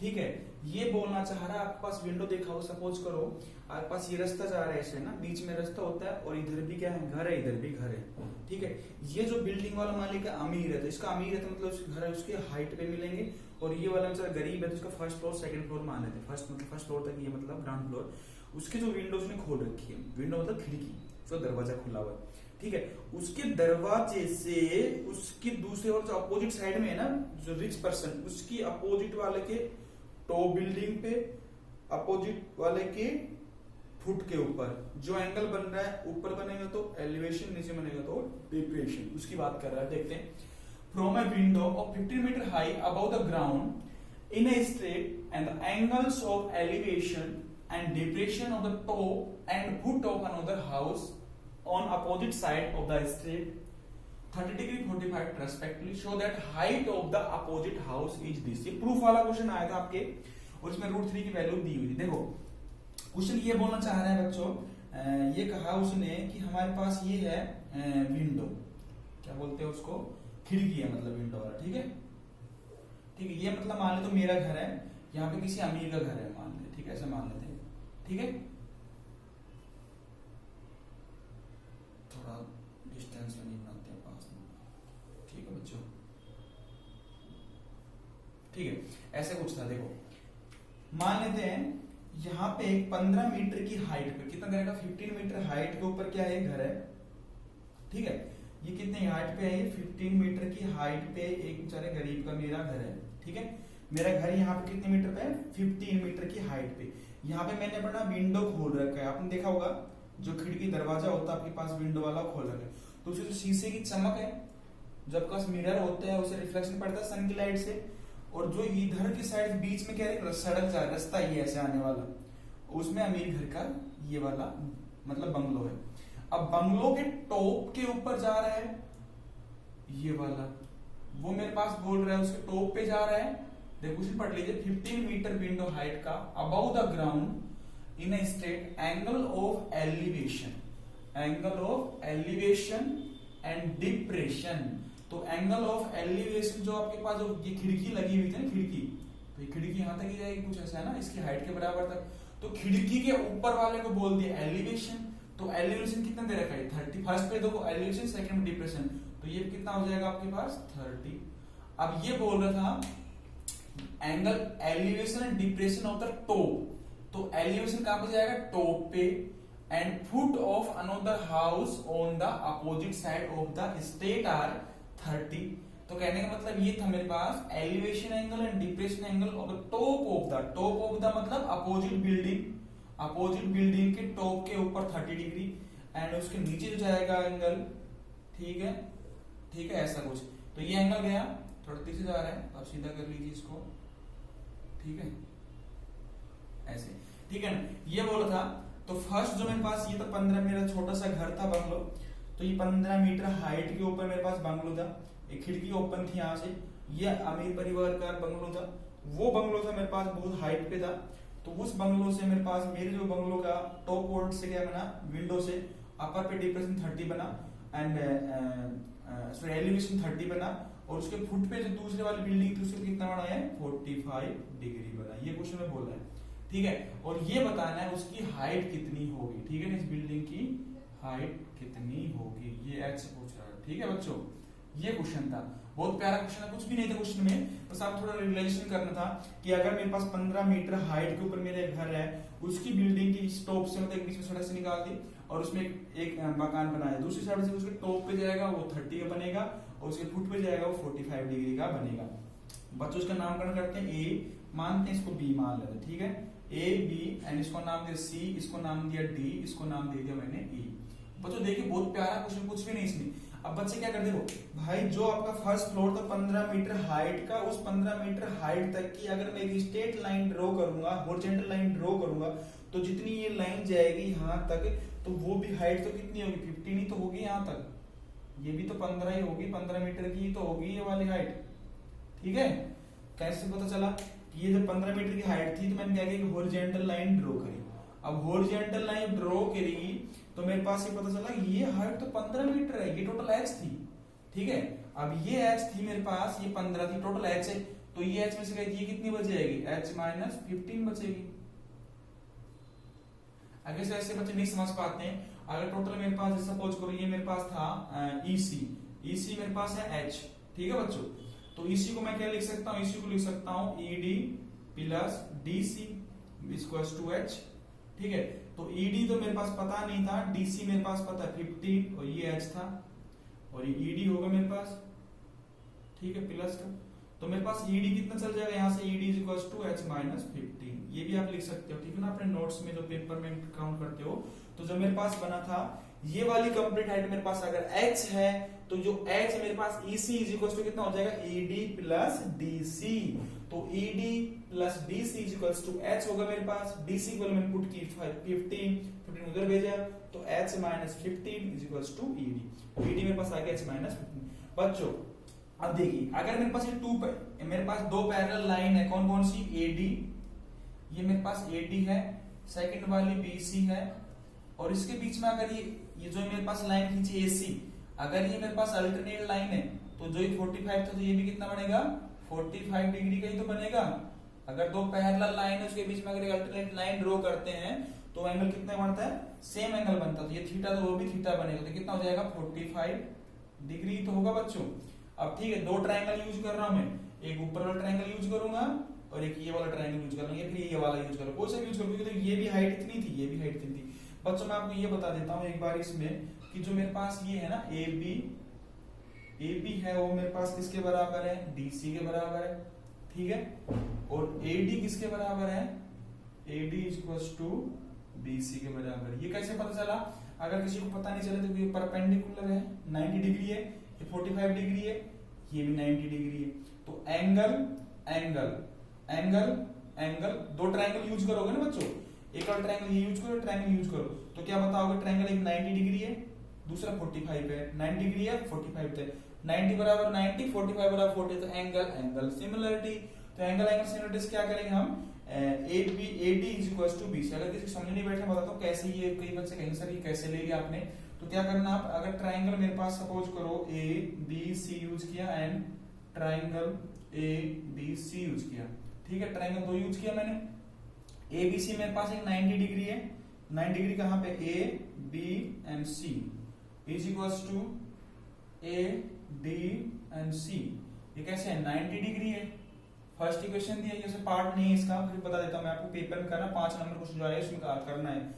ठीक है। ये बोलना चाह रहा है, आपके पास विंडो देखा हो, सपोज करो आपके पास ये रास्ता जा रहा है ऐसे ना, बीच में रास्ता होता है और इधर भी क्या है, घर है, इधर भी घर है, ठीक है। ये जो बिल्डिंग वाला मालिक है अमीर है, तो इसका अमीर है तो मतलब उसके घर है, उसके हाइट पे मिलेंगे, और ये वाला मतलब गरीब है तो उसका फर्स्ट फ्लोर सेकंड फ्लोर मान लेते हैं, फर्स्ट फ्लोर तक, ये मतलब ग्राउंड फ्लोर। उसके जो विंडो उसने खोल रखी है, विंडो मतलब खिड़की, उसका दरवाजा खुला हुआ है, ठीक है। उसके दरवाजे से उसके दूसरे और जो अपोजिट साइड में है ना, जो रिच पर्सन, उसकी अपोजिट वाले के टॉप बिल्डिंग पे, अपोजिट वाले के फुट के ऊपर जो एंगल बन रहा है, ऊपर बनेगा तो एलिवेशन, नीचे बनेगा तो डिप्रेशन, उसकी बात कर रहा है। देखते हैं, from a window of 15 metre high above the ground in a straight and the angles of elevation and depression of the top and foot of another house on opposite side of the street 30 degree 45 respectively show that height of the opposite house is this। ये proof वाला question आया था आपके, और इसमें √3 की value दी हुई थी। देखो क्वेश्चन ये बोलना चाह रहा है बच्चों, ये कहा उसने कि हमारे पास ये है विंडो, क्या बोलते हैं उसको, खिड़की है, मतलब विंडो वाला, ठीक है, ठीक है। ये मतलब मान ले तो मेरा घर है, यहाँ पे किसी अमीर का घर है मान ले, ठीक है, ऐसे मान लेते हैं, ठीक है। थोड़ा डिस्टेंस में नहीं बनाते हैं, पास में, ठीक है बच्चों, ठीक है। ऐसे कुछ था, देखो मान लेते हैं यहाँ पे एक 15 मीटर की हाइट पे, कितना करेगा 15 मीटर हाइट के ऊपर क्या है, घर है, ठीक है। ये कितने हाइट पे है, 15 मीटर की हाइट पे एक बेचारे गरीब का मेरा घर है, ठीक है। मेरा घर यहाँ पे कितने मीटर पे है, 15 मीटर की हाइट पे। यहाँ पे मैंने अपना विंडो खोल रखा है, आपने देखा होगा जो खिड़की दरवाजा होता है आपके पास विंडो वाला खोल रखा है, तो उससे जो शीशे की चमक है, जब पास मिरर होता है उसे रिफ्लेक्शन पड़ता है सन की लाइट से, और जो इधर की साइड बीच में क्या है, सड़क जा रास्ता ही ऐसे आने वाला, उसमें अमीर घर का ये वाला मतलब बंगलो है। अब बंगलो के टॉप के ऊपर जा रहा है ये वाला, वो मेरे पास बोल रहा है उसके टॉप पे जा रहा है। देखो क्वेश्चन पढ़ लीजिए, 15 मीटर विंडो हाइट का above the ground in a state angle of elevation, angle of elevation and depression. तो एंगल ऑफ एलिवेशन जो आपके पास जो ये खिड़की लगी हुई थी ना, खिड़की, तो ये खिड़की यहां तक ही जाएगी कुछ ऐसा है ना, इसकी हाइट के बराबर तक। तो खिड़की के ऊपर वाले को बोल दिया एलिवेशन। तो एलिवेशन कितना दे रखा है 30। फर्स्ट पे देखो एलिवेशन, सेकंड में डिप्रेशन, तो ये कितना हो जाएगा आपके पास 30। अब ये बोल रहा था angle elevation and depression of the top. तो एलिवेशन कहां पे जाएगा टॉप पे, and foot of another house on the opposite side of the state are 30। तो कहने का मतलब ये था मेरे पास elevation angle and depression angle of the top of the मतलब अपोजिट बिल्डिंग, अपोजिट बिल्डिंग के टॉप के ऊपर 30 डिग्री, एंड उसके नीचे जो जाएगा एंगल, ठीक है, ठीक है, ऐसा कुछ। तो ये एंगल गया, थोड़ा पीछे जा रहा है, अब सीधा कर लीजिए इसको, ठीक है, ऐसे, ठीक है ना। ये बोला था, तो फर्स्ट जो मेरे पास ये तो 15, मेरा छोटा सा घर था बंगलो, तो ये 15 मीटर हाइट के ऊपर मेरे पास बंगलो था, एक खिड़की ओपन थी यहाँ से, ये अमीर परिवार का बंगलो था। वो बंगलो था मेरे पास बहुत हाइट पे था, तो उस बंगलो से मेरे पास मेरे जो बंगलो का टॉप वोल्ट से क्या बना, विंडो से अपर पे डिप्रेशन 30 बना, एंड सॉरी एलिवेशन 30 बना, और उसके फुट पे जो दूसरे वाली बिल्डिंग थी उसके कितना बना है 45 डिग्री बना। ये क्वेश्चन में बोल रहा है, ठीक है, और ये बताना है उसकी हाइट कितनी होगी, ठीक है ना, इस बिल्डिंग की हाइट कितनी होगी, ये एच पूछ रहा है, ठीक है बच्चों। ये क्वेश्चन था, बहुत प्यारा क्वेश्चन है, कुछ भी नहीं था क्वेश्चन में, बस आप थोड़ा रिलेशन करना था कि अगर मेरे पास 15 मीटर हाइट के ऊपर मेरा घर है, उसकी बिल्डिंग की टॉप से मतलब बीच में सड़क से निकाल दी और उसमें एक मकान बनाया, दूसरी साइड से उसके टॉप पे जाएगा वो 30 का बनेगा, और उसके फुट पे जाएगा वो 45 डिग्री का बनेगा। बच्चों इसका नामकरण करते हैं, ए मानते हैं, इसको बी मान लेते हैं, ठीक है, ए बी, एंड इसको नाम दिया सी, इसको नाम दिया डी, इसको नाम दे दिया मैंने ई। बच्चों देखिए बहुत प्यारा क्वेश्चन, कुछ भी नहीं इसमें। अब बच्चे क्या करते हो भाई, जो आपका फर्स्ट फ्लोर था 15 मीटर हाइट का, उस 15 मीटर हाइट तक की अगर मैं एक स्ट्रेट लाइन ड्रॉ करूंगा, हॉरिजॉन्टल लाइन ड्रॉ करूंगा, तो जितनी ये लाइन जाएगी यहाँ तक, तो वो भी हाइट तो कितनी होगी 15 ही तो होगी यहाँ तक, ये भी तो 15 ही होगी, 15 मीटर की तो होगी ये वाली हाइट, ठीक है। कैसे पता चला कि ये जो 15 मीटर की हाइट थी, तो मैंने क्या किया हॉरिजॉन्टल लाइन ड्रॉ करी। अब हॉरिजॉन्टल लाइन ड्रॉ करी तो मेरे पास ये पता चला ये हाइट तो 15 मीटर है, ये टोटल एच थी, ठीक है। अब ये एच थी मेरे पास, ये 15 थी, टोटल एच है, तो ये एच में से ये कितनी बचेगी, एच माइनस 15 बचेगी। अगर से ऐसे बच्चे नहीं समझ पाते हैं, अगर टोटल मेरे पास सपोज करो ये मेरे पास था ईसी, ईसी मेरे पास है एच, ठीक है बच्चों। तो ईसी को मैं क्या लिख सकता हूँ, ईसी को लिख सकता हूँ ED plus DC equals to H, ठीक है। तो ईडी तो मेरे पास पता नहीं था, डीसी मेरे पास पता है 15, और ये एच था, और ये ईडी होगा मेरे पास, ठीक है, प्लस का। तो मेरे पास ईडी कितना चल जाएगा यहाँ से, ED equals to H minus 15, ये भी आप लिख सकते हो, ठीक है ना, अपने नोट्स में जो पेपर में काउंट करते हो। तो जो मेरे पास बना था ये वाली कंप्लीट हाइट मेरे पास अगर h है, तो जो h है मेरे पास EC इज इक्वल्स टू कितना हो जाएगा, ED प्लस DC। तो ED plus DC is equals to h होगा मेरे पास, DC को मैंने पुट की 15 उधर भेजा, तो h minus 15 is equals to ED। ED मेरे पास आ गया h माइनस 15। बच्चों अब देखिए, अगर मेरे पास ये मेरे पास दो पैरेलल लाइन है, कौन कौन सी, AD, ये मेरे पास AD है, सेकंड वाली BC है, और इसके बीच में अगर ये जो मेरे पास लाइन खींची AC, अगर ये मेरे पास अल्टरनेट लाइन है, तो जो ये 45 था, तो ये भी कितना बनेगा 45 डिग्री का ही तो बनेगा। अगर दो पैरेलल लाइन है उसके बीच में अगर अल्टरनेट लाइन ड्रॉ करते हैं, तो एंगल कितना बनता है, सेम एंगल बनता है। तो ये थीटा, तो वो भी थीटा बनेगा, तो कितना हो जाएगा 45 डिग्री तो होगा बच्चों। अब ठीक है, दो ट्रायंगल यूज कर रहा हूं मैं, एक ऊपर वाला ट्रायंगल यूज करूंगा और एक ये वाला ट्रायंगल यूज करूंगा, फिर ये वाला यूज करूंगा, कोई सा यूज करूंगा, क्योंकि ये भी हाइट इतनी थी, ये भी हाइट इतनी थी। बच्चों मैं आपको ये बता देता हूँ एक बार इसमें कि जो मेरे पास ये है ना AB है, वो मेरे पास किसके बराबर है, DC के बराबर है, ठीक है। और AD किसके बराबर है, AD इक्वल्स टू BC के बराबर। ये कैसे पता चला, अगर किसी को पता नहीं चले तो ये परपेंडिकुलर है, 90 डिग्री है, ये 45 डिग्री है, ये भी 90 डिग्री है। तो एंगल एंगल एंगल एंगल, दो ट्रायंगल यूज करोगे ना बच्चों, एक और ट्रायंगल ये यूज करो, ट्रायंगल यूज करो, तो क्या बताओगे? ट्रायंगल एक 90 डिग्री है, दूसरा 45 है, 90 डिग्री है 45 है, 90 बराबर 90, 45 बराबर 40, तो एंगल सिमिलरिटी। तो एंगल सिमिलरिटी क्या करेंगे हम? AD is equal to BC। अगर किसी समझ नहीं बैठे बताता हूँ कैसे, ये कई बच्चे कहेंगे सर ये कैसे ले लिया आपने, तो क्या करना आप, अगर ट्राइंगल मेरे पास सपोज करो ABC यूज किया एंड ट्राइंगल ABC यूज किया, ठीक है, ट्राइंगल 2 यूज किया मैंने, ABC मेरे पास एक 90 डिग्री है, 90 डिग्री कहां पे? A B and C is equal to A D and C। ये कैसे है? 90 डिग्री है। फर्स्ट इक्वेशन दिया, ये पार्ट नहीं है इसका, फिर बता देता हूं मैं आपको, पेपर में करना 5 नंबर क्वेश्चन जो आया उसमें करना है।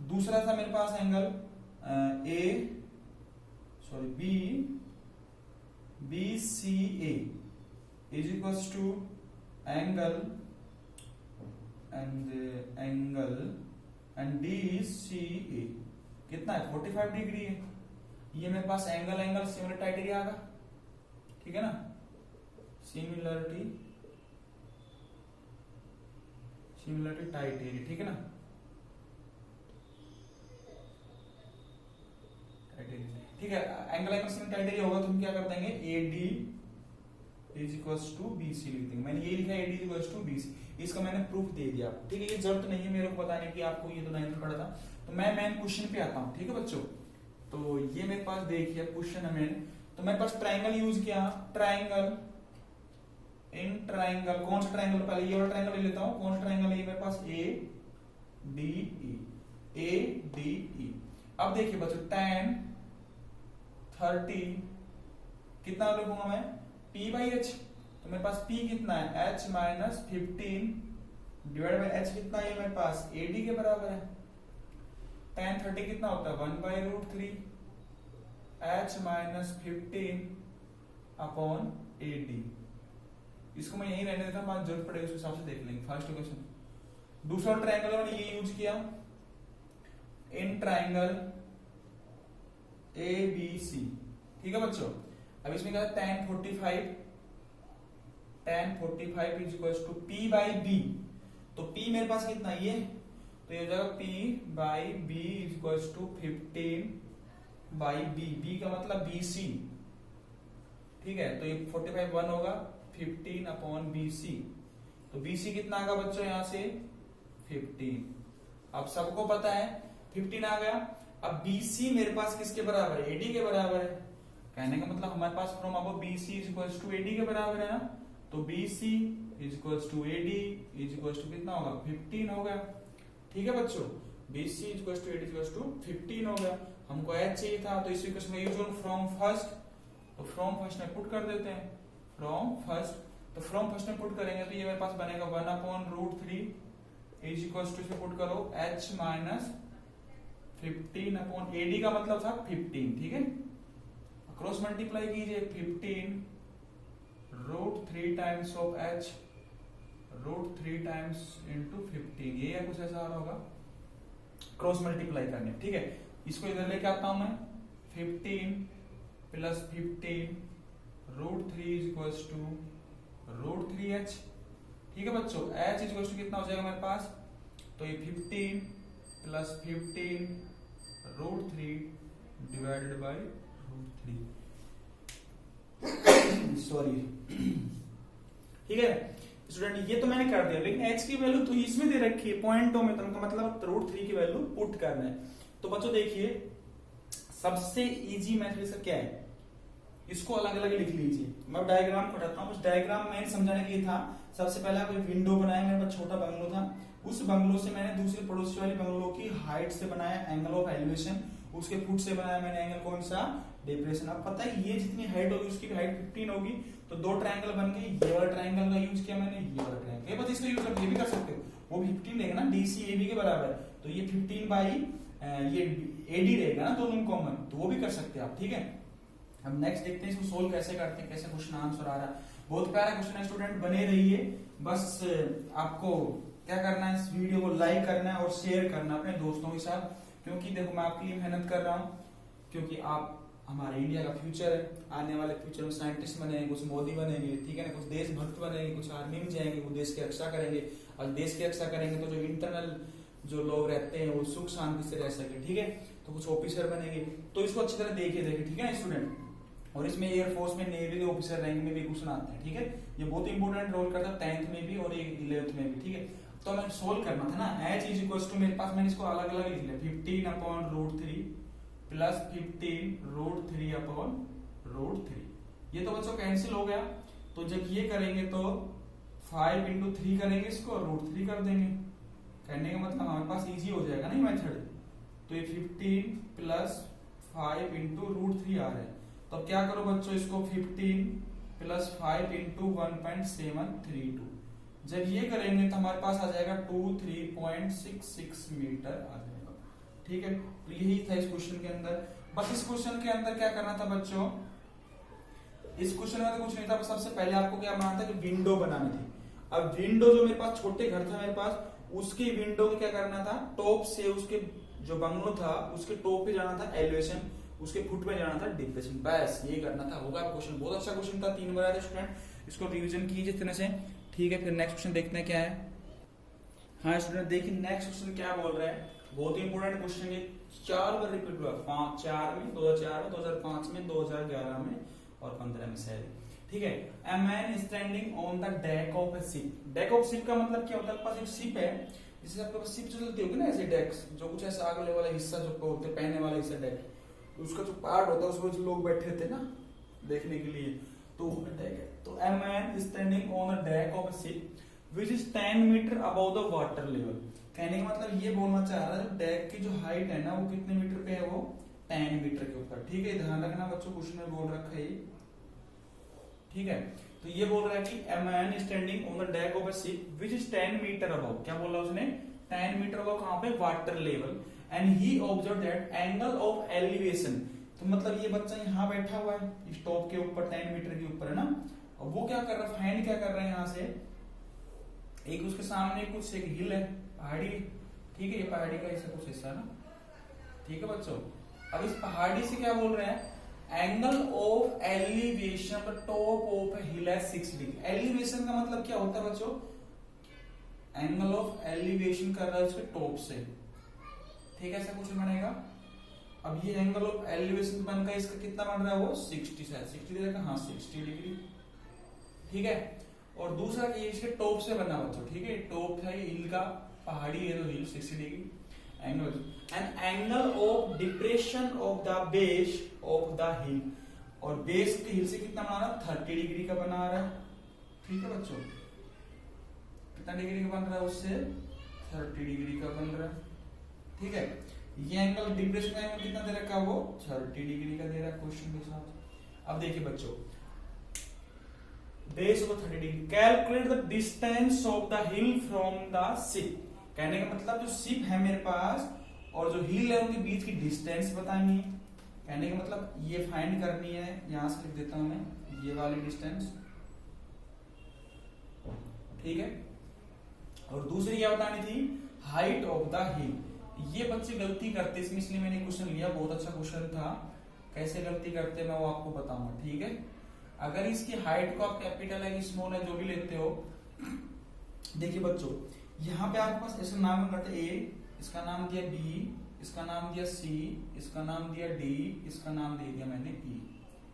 दूसरा था मेरे पास angle BCA is equal to angle DCA कितना है? 45 डिग्री है। ये मेरे पास एंगल सिमिलर क्राइटेरिया आ गया, ठीक है ना, सिमिलरिटी क्राइटेरिया, ठीक है ना, ठीक है। एंगल सिमिलर क्राइटेरिया होगा तो हम क्या कर देंगे? AD is equal to BC लिख देंगे। मैंने ये लिखा है AD is equal to BC, इसका मैंने प्रूफ दे दिया, ठीक है। ये जरूरत नहीं है मेरे को बताने की, आपको ये तो 9th में पढ़ा था। तो मैं मेन क्वेश्चन पे आता हूँ, ठीक है बच्चों। तो ये मेरे पास देखिए क्वेश्चन है मेन, तो मेरे पास ट्राइंगल यूज किया, ट्राइंगल इन ट्राइंगल, कौन सा ट्राइंगल? पहले ये वाला ट्राइंगल ले लेता हूं, कौन सा ट्राइंगल है ये मेरे पास? ADE। अब देखिए बच्चों, tan 30 कितना लिखूंगा मैं? P/H। तो मेरे पास P कितना है? H minus 15 divide by H कितना है मेरे पास? AD के बराबर है। tan 30 कितना होता है? 1/√3 H माइनस 15 अपॉन AD। इसको मैं यही रहने देता हूं, बात जरूरत पड़ेगी उस हिसाब से देख लेंगे। First question. दूसरा ट्रायंगल मैंने ये यूज किया, इन ट्रायंगल ABC, ठीक है बच्चों। अब इसमें क्या है? tan 45 is equal to P/B। तो P मेरे पास कितना है? ये तो ये हो जाएगा P/B is equal to 15/B। B का मतलब BC, ठीक है। तो ये 45 1 होगा, 15 अपॉन BC। तो BC कितना आएगा बच्चों? यहां से 15। अब सबको पता है 15 आ गया। अब BC मेरे पास किसके बराबर है? AD के बराबर है। कहने का मतलब हमारे पास फ्रॉम अब BC is equal to AD के बराबर है ना, तो BC is equal to AD is equal to कितना होगा? 15 हो गया, ठीक है बच्चों। BC is equal to AD is equal to 15 हो गया। हमको H चाहिए था, तो इस इक्वेशन में यूज करूं फ्रॉम फर्स्ट, तो फ्रॉम फर्स्ट में पुट कर देते हैं, फ्रॉम फर्स्ट। तो फ्रॉम फर्स्ट में पुट करेंगे तो ये मेरे पास बनेगा 1/√3 इज इक्वल टू, इसे पुट करो H माइनस 15 अपॉन AD का मतलब था 15, ठीक है। क्रॉस मल्टीप्लाई कीजिए, 15√3 times of H √3 times into 15, ये कुछ ऐसा आ रहा होगा, क्रॉस मल्टीप्लाई करने, ठीक है। इसको इधर लेके आता हूं मैं, 15 plus 15 √3 is equal to √3H, ठीक है बच्चों। H इज इक्वल टू कितना हो जाएगा मेरे पास? तो ये 15 प्लस 15 √3 डिवाइडेड बाई √3, सॉरी, ठीक है स्टूडेंट। ये तो मैंने कर दिया, लेकिन H की वैल्यू तो इसमें दे रखी है पॉइंटों में, तो मतलब √3 की वैल्यू पुट करना है। तो बच्चों देखिए, सबसे इजी मेथड इसका क्या है? इसको अलग अलग लिख लीजिए। मैं डायग्राम पढ़ाता हूँ, उस डायग्राम में समझाने के लिए था। सबसे पहले कोई विंडो बनाया, मेरे पास छोटा बंगलो था, उस बंगलो से मैंने दूसरे पड़ोसी वाले बंगलो की हाइट से बनाया एंगल ऑफ एलिवेशन, उसके फुट से बनाया मैंने एंगल कौन सा? डिप्रेशन। अब पता है ये जितनी हाइट होगी उसकी भी हाइट 15 होगी, तो दो ट्रायंगल बन गए। ये वाला ट्रायंगल का यूज किया मैंने, ये वाला ट्रायंगल, ये बस इसका यूज करके ये भी कर सकते हो, वो भी 15 रहेगा ना, DCAB के बराबर है, तो ये 15 बाई ये AD रहेगा ना, दोनों कॉमन, तो वो भी कर सकते हैं आप, ठीक है। हम नेक्स्ट देखते हैं इसको सोल्व कैसे करते हैं, कैसे क्वेश्चन आंसर आ रहा है। बहुत प्यारा क्वेश्चन है स्टूडेंट, बने रहिए। बस आपको क्या करना है, इस वीडियो को लाइक करना है और शेयर करना अपने दोस्तों के साथ, क्योंकि देखो मैं आपके लिए मेहनत कर रहा हूँ, क्योंकि आप हमारे इंडिया का फ्यूचर है। आने वाले फ्यूचर में साइंटिस्ट बनेंगे, कुछ मोदी बनेंगे, ठीक है ना, कुछ देशभक्त बनेंगे, कुछ आर्मी में जाएंगे, वो देश की रक्षा करेंगे, और देश की रक्षा करेंगे तो जो इंटरनल जो लोग रहते हैं वो सुख शांति से रह सके, ठीक है। तो कुछ ऑफिसर बनेंगे, तो इसको अच्छी तरह देखे, ठीक है ना स्टूडेंट। और इसमें एयरफोर्स में, नेवी के ऑफिसर रैंक में भी क्वेश्चन आते हैं, ठीक है। ये बहुत इंपॉर्टेंट रोल करता है 10th में भी और 11th में भी, ठीक है। तो हमें सोल्व करना था ना, एच इज इक्वल टू, मेरे पास मैंने इसको अलग अलग लिख लिया, 15/√3 प्लस 15√3/√3। ये तो बच्चों कैंसिल हो गया। तो जब ये करेंगे तो 5 × 3 करेंगे इसको और √3 कर देंगे। करने का मतलब हमारे पास इजी हो जाएगा ना मेथड। तो ये 15 प्लस 5 × √3 आ रहा है। तो अब क्या करो बच्चों, इसको 15 प्लस 5 × 1.732। जब ये करेंगे तो हमारे पास आ जाएगा 23.66 मीटर आ जाएगा, ठीक है। तो यही था इस क्वेश्चन के अंदर। बस इस क्वेश्चन के अंदर क्या करना था बच्चों, इस क्वेश्चन में तो कुछ नहीं था, सबसे पहले आपको क्या बनाना था कि विंडो बनानी थी। अब विंडो जो मेरे पास छोटे घर था मेरे पास, उसकी विंडो को क्या करना था, टॉप से उसके जो बंगलो था उसके टॉप पे जाना था एलिवेशन, उसके फुट पे जाना था डिप्रेशन, बस ये करना था। होगा क्वेश्चन, बहुत अच्छा क्वेश्चन था, 3 बार आया था स्टूडेंट, इसको रिवीजन कीजिए इस तरह से, ठीक है। फिर नेक्स्ट क्वेश्चन देखते हैं क्या है। हाँ स्टूडेंट देखिए नेक्स्ट क्वेश्चन क्या बोल रहा है, बहुत इंपोर्टेंट क्वेश्चन है, 4 बार रिपीट हुआ, 4 में, 2004 में, 2005 में, 2011 में और 15 में शायद, ठीक है। A man standing on the deck of a ship। deck of ship का मतलब क्या होता है, पास एक शिप है, जैसे आपके पास शिप चलती होगी ना ऐसे, डेक्स जो कुछ ऐसा आगले वाला हिस्सा जो होते हैं, पहने वाला हिस्सा डेक, तो उसका जो पार्ट होता है उसमें जो लोग बैठे थे ना देखने के लिए, तो डेक है। तो A man standing on the deck of a ship which is 10 metre above the water level। कहने का मतलब ये बोलना चाह रहा है डेक की जो हाइट है ना वो कितने मीटर पे है, वो 10 मीटर के ऊपर, ठीक है। ध्यान रखना बच्चों, क्वेश्चन में बोल रखा है, ठीक है। तो ये बोल रहा है कि a man standing on the deck of a ship which is 10 metre above, क्या बोला उसने, 10 मीटर above कहां पे, water level, and he observed that angle of elevation। तो मतलब ये बच्चा यहाँ बैठा हुआ है स्टॉप के ऊपर 10 मीटर के ऊपर है ना, और वो क्या कर रहा है, फाइंड क्या कर रहे हैं यहाँ से, एक उसके सामने कुछ एक हिल है, पहाड़ी, ठीक है, ये पहाड़ी का ऐसा कुछ हिस्सा है ना, ठीक है बच्चों। अब इस पहाड़ी से क्या बोल रहे हैं, angle of elevation top of hill है 6 डिग्री। एलिवेशन का मतलब क्या होता है बच्चों, एंगल ऑफ एलिवेशन कर रहा है उसके टॉप से, ठीक है, ऐसा कुछ बनेगा। अब ये एंगल ऑफ एलिवेशन बनकर इसका कितना बन रहा है, वो 60 से 60 देगा, हाँ 60 डिग्री, ठीक है। और दूसरा ये इसके टॉप से बना बच्चों, ठीक है, टॉप है ये हिल का, पहाड़ी है तो हिल 60 degree angle, and angle of depression of the base of the हिल, और बेस के हिल से कितना बना रहा है, 30 डिग्री का बना रहा है, ठीक है बच्चों। कितना डिग्री का बन रहा है, उससे 30 डिग्री का बन रहा है, ठीक है। ये एंगल डिप्रेशन का एंगल कितना दे रखा है, वो 30 डिग्री का दे रहा है क्वेश्चन के साथ। अब देखिए बच्चों, base of 30 degree, calculate the distance of the hill from the ship. कहने का मतलब जो शिप है मेरे पास और जो हिल है उनके बीच की डिस्टेंस बतानी है। कहने का मतलब ये फाइंड करनी है, यहां से लिख देता हूं मैं ये वाली डिस्टेंस, ठीक है। और दूसरी क्या बतानी थी, हाइट ऑफ द हिल। ये बच्चे गलती करते इसमें, इसलिए मैंने क्वेश्चन लिया, बहुत अच्छा क्वेश्चन था। कैसे गलती करते मैं वो आपको बताऊंगा, ठीक है। अगर इसकी हाइट को आप कैपिटल है स्मॉल है जो भी लेते हो, देखिए बच्चों यहाँ पे आपके पास ऐसा नाम करते ए, इसका नाम दिया बी, इसका नाम दिया सी, इसका नाम दिया डी, इसका नाम दे दिया मैंने ई,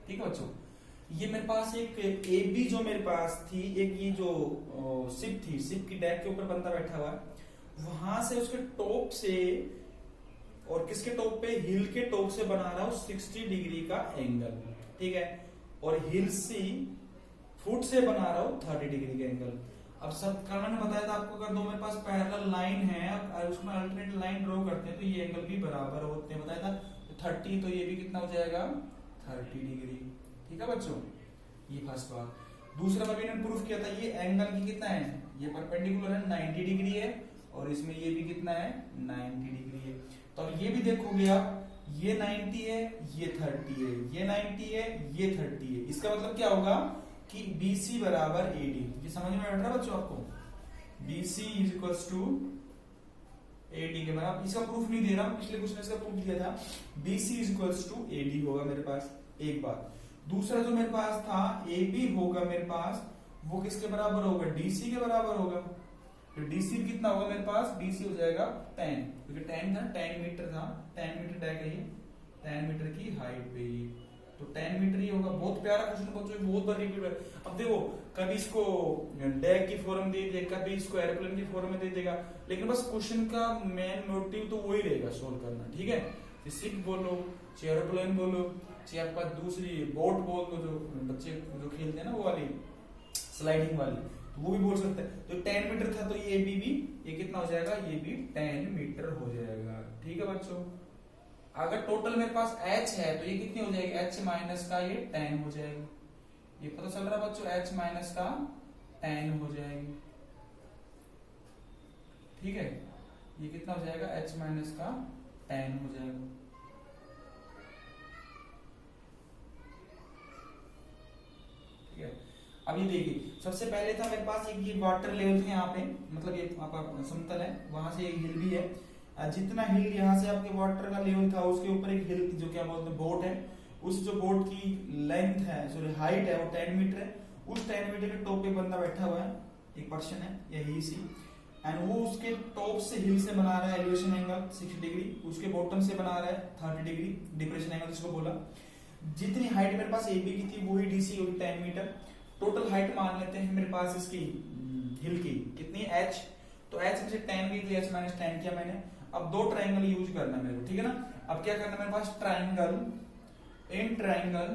ठीक है बच्चों। ये मेरे पास एक ए बी जो मेरे पास थी, एक ये जो शिप थी, शिप की डेक के ऊपर बंदा बैठा हुआ, वहां से उसके टॉप से और किसके टॉप पे, हिल के टॉप से बना रहा हूं 60 डिग्री का एंगल, ठीक है। और हिल सी फुट से बना रहा हूं 30 डिग्री का एंगल। अब सब कारण बताया था आपको, अगर दो मेरे पास पैरेलल लाइन है और उसमें अल्टरनेट लाइन ड्रॉ करते हैं तो ये एंगल भी बराबर होते हैं, बताया था। तो 30 तो ये भी कितना हो जाएगा, 30 डिग्री, ठीक है बच्चों। ये फर्स्ट बात। दूसरा में मैंने प्रूफ किया था, ये एंगल की कितना है, ये परपेंडिकुलर है 90 डिग्री है, और इसमें ये भी कितना है 90 डिग्री है। तो अब ये भी देखोगे आप, ये 90 है, ये 30 है, ये 90 है, ये 30 है। इसका मतलब क्या होगा कि BC बराबर AD। ये समझ में बैठ रहा है बच्चों आपको, BC is equals to AD के बराबर। इसका प्रूफ नहीं दे रहा हूं, पिछले क्वेश्चन इसका प्रूफ दिया था, BC is equals to AD होगा मेरे पास, एक बात। दूसरा जो मेरे पास था AB होगा मेरे पास, वो किसके बराबर होगा, DC के बराबर होगा। तो डीसी कितना होगा मेरे पास, डीसी हो जाएगा 10, क्योंकि 10 था, 10 मीटर था, 10 मीटर डेक है ये, 10 मीटर की हाइट पे ये, तो 10 मीटर ही होगा। बहुत प्यारा क्वेश्चन बच्चों, बहुत बार रिपीट है। अब देखो कभी इसको डेक की फॉर्म दे देगा, कभी इसको एरोप्लेन की फॉर्म में दे देगा, लेकिन बस क्वेश्चन का मेन मोटिव तो वही रहेगा, सोल्व करना, ठीक है। शिप बोलो, चाहे एरोप्लेन बोलो, चाहे आपका दूसरी बोट बोल दो, जो बच्चे जो खेलते हैं ना वो वाली स्लाइडिंग वाली, तो वो भी बोल सकते हैं। तो 10 मीटर था, तो ये भी ये कितना हो जाएगा, ये भी 10 मीटर हो जाएगा, ठीक है बच्चों। अगर टोटल मेरे पास h है तो ये कितनी हो जाएगी, h माइनस का ये 10 हो जाएगी, ये पता चल रहा है बच्चों, h माइनस का 10 हो जाएगी, ठीक है। ये कितना हो जाएगा, h माइनस का 10 हो जाएगा, ठीक है। अब ये देखिए, सबसे पहले था मेरे पास एक ये वाटर लेवल थे यहाँ पे, मतलब ये आपका समतल है, वहां से एक हिल भी है, जितना हिल यहाँ से आपके वाटर का लेवल था उसके ऊपर एक हिल जो क्या बोलते हैं बोट है, उस जो बोट की लेंथ है, सॉरी हाइट है, वो 10 मीटर है। उस 10 मीटर के टॉप पे बंदा बैठा हुआ है, एक पर्सन है, यही सी, एंड वो उसके टॉप से हिल से बना रहा है एलिवेशन एंगल 60 डिग्री, उसके बॉटम से बना रहा है 30 डिग्री डिप्रेशन एंगल जिसको बोला। जितनी हाइट मेरे पास एबी की थी वही डीसी होगी 10 मीटर। टोटल हाइट मान लेते हैं मेरे पास इसकी हिल की कितनी h, तो h में से 10 गई थी, h माइनस 10 किया मैंने। अब दो ट्राइंगल यूज करना है मेरे को, ठीक है ना। अब क्या करना है मेरे पास, ट्राइंगल, इन ट्राइंगल,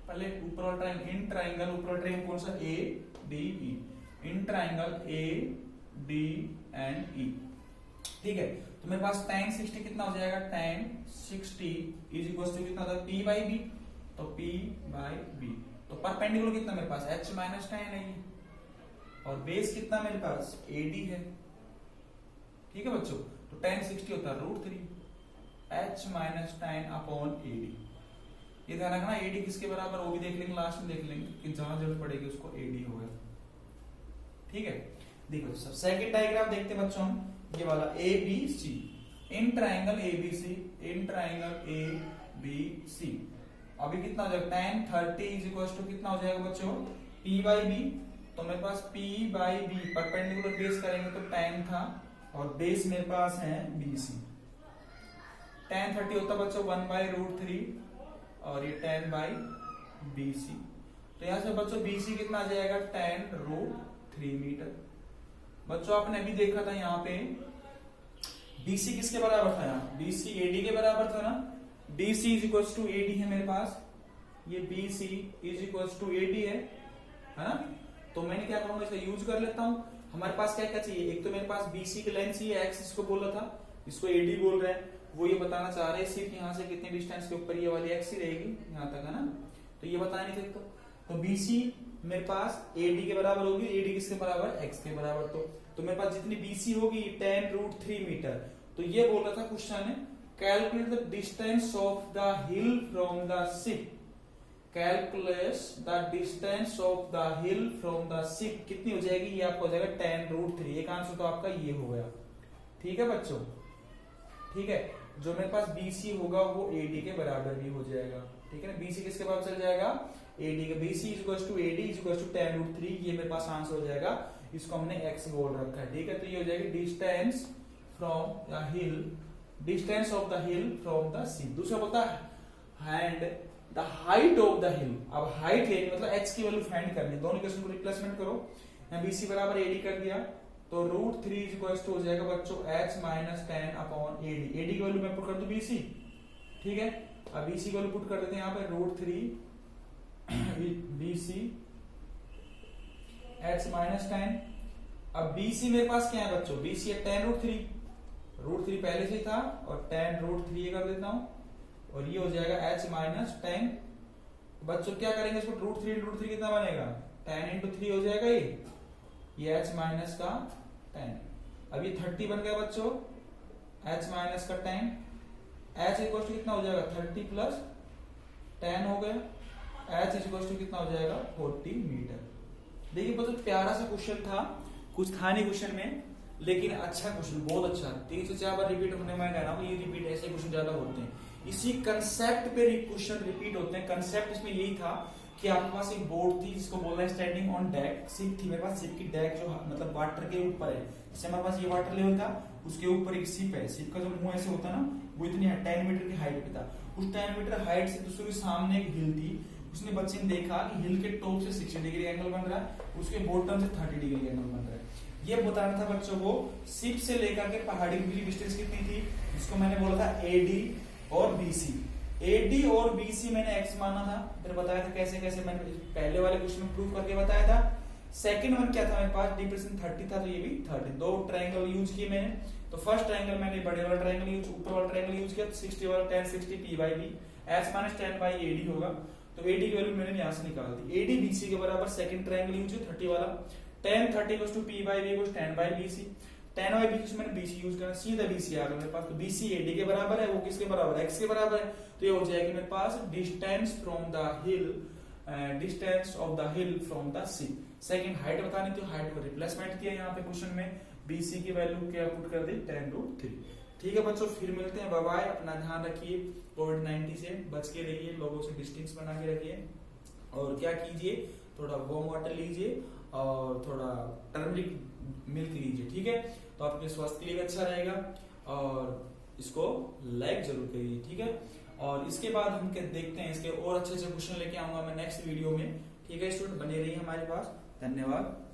पहले ऊपर वाला ट्राइंगल, इन ट्राइंगल, ऊपर वाला ट्राइंगल कौन सा, A D E, in triangle A D and E, ठीक है। तो मेरे पास tan 60 कितना हो जाएगा, tan 60 इज इक्वल टू कितना होता है, p बाई b, तो p बाई b, तो परपेंडिकुलर कितना मेरे पास h माइनस 10 है ये, और बेस कितना मेरे पास AD है, ठीक है बच्चों। तो tan 60 होता है √3 h माइनस 10 अपॉन AD। ये ध्यान रखना AD किसके बराबर, वो भी देख लेंगे, लास्ट में देख लेंगे कि जहां जरूरत पड़ेगी उसको AD होगा, ठीक है। देखो सब सेकंड डायग्राम देखते हैं बच्चों हम, ये वाला ABC, in triangle ABC, in triangle ABC, अभी कितना हो जाएगा, tan 30 इज इक्वल टू कितना हो जाएगा बच्चों, p बाई b, तो मेरे पास p by b, perpendicular base करेंगे तो tan था, और बेस मेरे पास है BC। tan 30 होता बच्चों 1 बाई √3, और ये 10 बाई BC, तो यहां से बच्चों BC कितना आ जाएगा, tan √3 मीटर। बच्चों आपने अभी देखा था यहाँ पे BC किसके बराबर था, यहाँ BC AD के बराबर था ना, BC is equal to AD है मेरे पास, ये BC is equal to AD है ना। तो मैंने क्या करूंगा, इसका यूज कर लेता हूं। हमारे पास क्या क्या चाहिए, एक तो मेरे पास BC की लेंथ चाहिए, x इसको बोला था, इसको AD बोल रहे हैं, वो ये बताना चाह रहे हैं सिर्फ यहाँ से कितने डिस्टेंस के ऊपर ये वाली x ही रहेगी यहाँ तक, है ना। तो ये बता नहीं थे, तो BC मेरे पास AD के बराबर होगी, AD किसके बराबर, x के बराबर। तो मेरे पास जितनी BC होगी tan √3 मीटर। तो ये बोल रहा था question, calculate the distance of the hill from the ship, calculate the distance of the hill from the ship, कितनी हो जाएगी, ये आपको हो जाएगा tan √3। एक आंसर तो आपका ये हो गया, ठीक है बच्चों, ठीक है। जो मेरे पास BC होगा वो AD के बराबर भी हो जाएगा, ठीक है ना। BC किसके बराबर चल जाएगा, AD के, BC is equal to AD is equal to tan √3, ये मेरे पास आंसर हो जाएगा, इसको हमने x बोल रखा है, ठीक है। तो ये हो जाएगी distance from the hill, distance of the hill from the sea. दूसरा होता है and the height of the hill. अब हाइट लेनी मतलब h की वैल्यू फाइंड करनी, दोनों इक्वेशन को रिप्लेसमेंट करो, यहाँ BC बराबर AD कर दिया, तो √3 इज इक्वल टू हो जाएगा बच्चों h minus 10 upon AD। AD की वैल्यू मैं पुट कर दूं BC, ठीक है। अब BC की वैल्यू पुट कर देते हैं यहाँ पे, √3 BC h माइनस 10। अब BC मेरे पास क्या है बच्चों, BC है tan √3 पहले से था, और tan √3 कर देता हूं, और ये हो जाएगा h माइनस 10। बच्चों क्या करेंगे इसको, √3 कितना बनेगा, tan इंटू 3 हो जाएगा ये h माइनस का 10। अब ये 30 बन गया बच्चों, h माइनस का 10, h इक्वल टू कितना हो जाएगा, 30 प्लस 10 हो गया, h इक्वल टू कितना हो जाएगा, 40 मीटर। देखिए बच्चों प्यारा सा क्वेश्चन था, कुछ था नहीं क्वेश्चन में, लेकिन अच्छा क्वेश्चन, बहुत अच्छा। 3 से 4 बार रिपीट होने में कह रहा हूँ, ये रिपीट ऐसे क्वेश्चन ज्यादा होते हैं, इसी कंसेप्ट पे क्वेश्चन रिपीट होते हैं। कंसेप्ट इसमें यही था कि आपके पास एक बोट थी जिसको बोल रहा है स्टैंडिंग ऑन डेक, शिप थी मेरे पास, शिप की डेक जो मतलब वाटर के ऊपर है, जैसे हमारे पास ये वाटर लेवल था, उसके ऊपर एक शिप है, शिप का जो मुंह ऐसे होता है ना, वो इतनी 10 मीटर की हाइट पे था, उस 10 मीटर हाइट से दूसरे के सामने एक हिल थी, उसने बच्चे ने देखा कि हिल के टॉप से 60 डिग्री एंगल बन रहा है, उसके बॉटम से 30 डिग्री एंगल बन रहा है। ये बताना था बच्चों को शिप से लेकर के पहाड़ी की डिस्टेंस कितनी थी, जिसको मैंने बोला था एडी और बीसी। एडी और बीसी मैंने एक्स माना था, फिर बताया था कैसे कैसे, मैंने पहले वाले क्वेश्चन में प्रूव करके बताया था। सेकंड वन क्या था मेरे पास, डिप्रेशन 30 था, तो ये भी 30, दो ट्रायंगल यूज किए मैंने। तो फर्स्ट ट्रायंगल मैंने बड़े वाला ट्रायंगल यूज, ऊपर वाला ट्रायंगल यूज किया, 60 वाला 10 60 P by B, S minus 10 by AD होगा, तो एडी की वैल्यू मैंने यहाँ से निकाल दी। एडी बीसी के बराबर सेकंड ट्रायंगल यूज है 30 वाला, 10 30 equals to P by B equals 10 by BC, 10 by BC मैंने बीसी यूज करना, सीधा बीसी आ गया मेरे पास, तो बीसी एडी के बराबर है, वो किसके बराबर है, एक्स के बराबर है, तो ये हो जाएगा मेरे पास distance from the hill, distance of the hill from the sea. Second height बतानी थी, हाइट को रिप्लेसमेंट किया यहाँ पे क्वेश्चन में, बीसी की वैल्यू क्या पुट कर दी 10√3। ठीक है बच्चों, फिर मिलते हैं, बाय बाय, अपना ध्यान रखिए, कोविड-19 से बच के रहिए, लोगों से डिस्टेंस बना के रखिए, और क्या कीजिए, थोड़ा वार्म वाटर लीजिए और थोड़ा टर्मरिक मिल्क लीजिए, ठीक है, तो आपके स्वास्थ्य के लिए भी अच्छा रहेगा, और इसको लाइक जरूर करिए, ठीक है। और इसके बाद हम देखते हैं, इसके और अच्छे अच्छे क्वेश्चन लेके आऊंगा मैं नेक्स्ट वीडियो में, ठीक है स्टूडेंट, बने रहिए हमारे पास, धन्यवाद।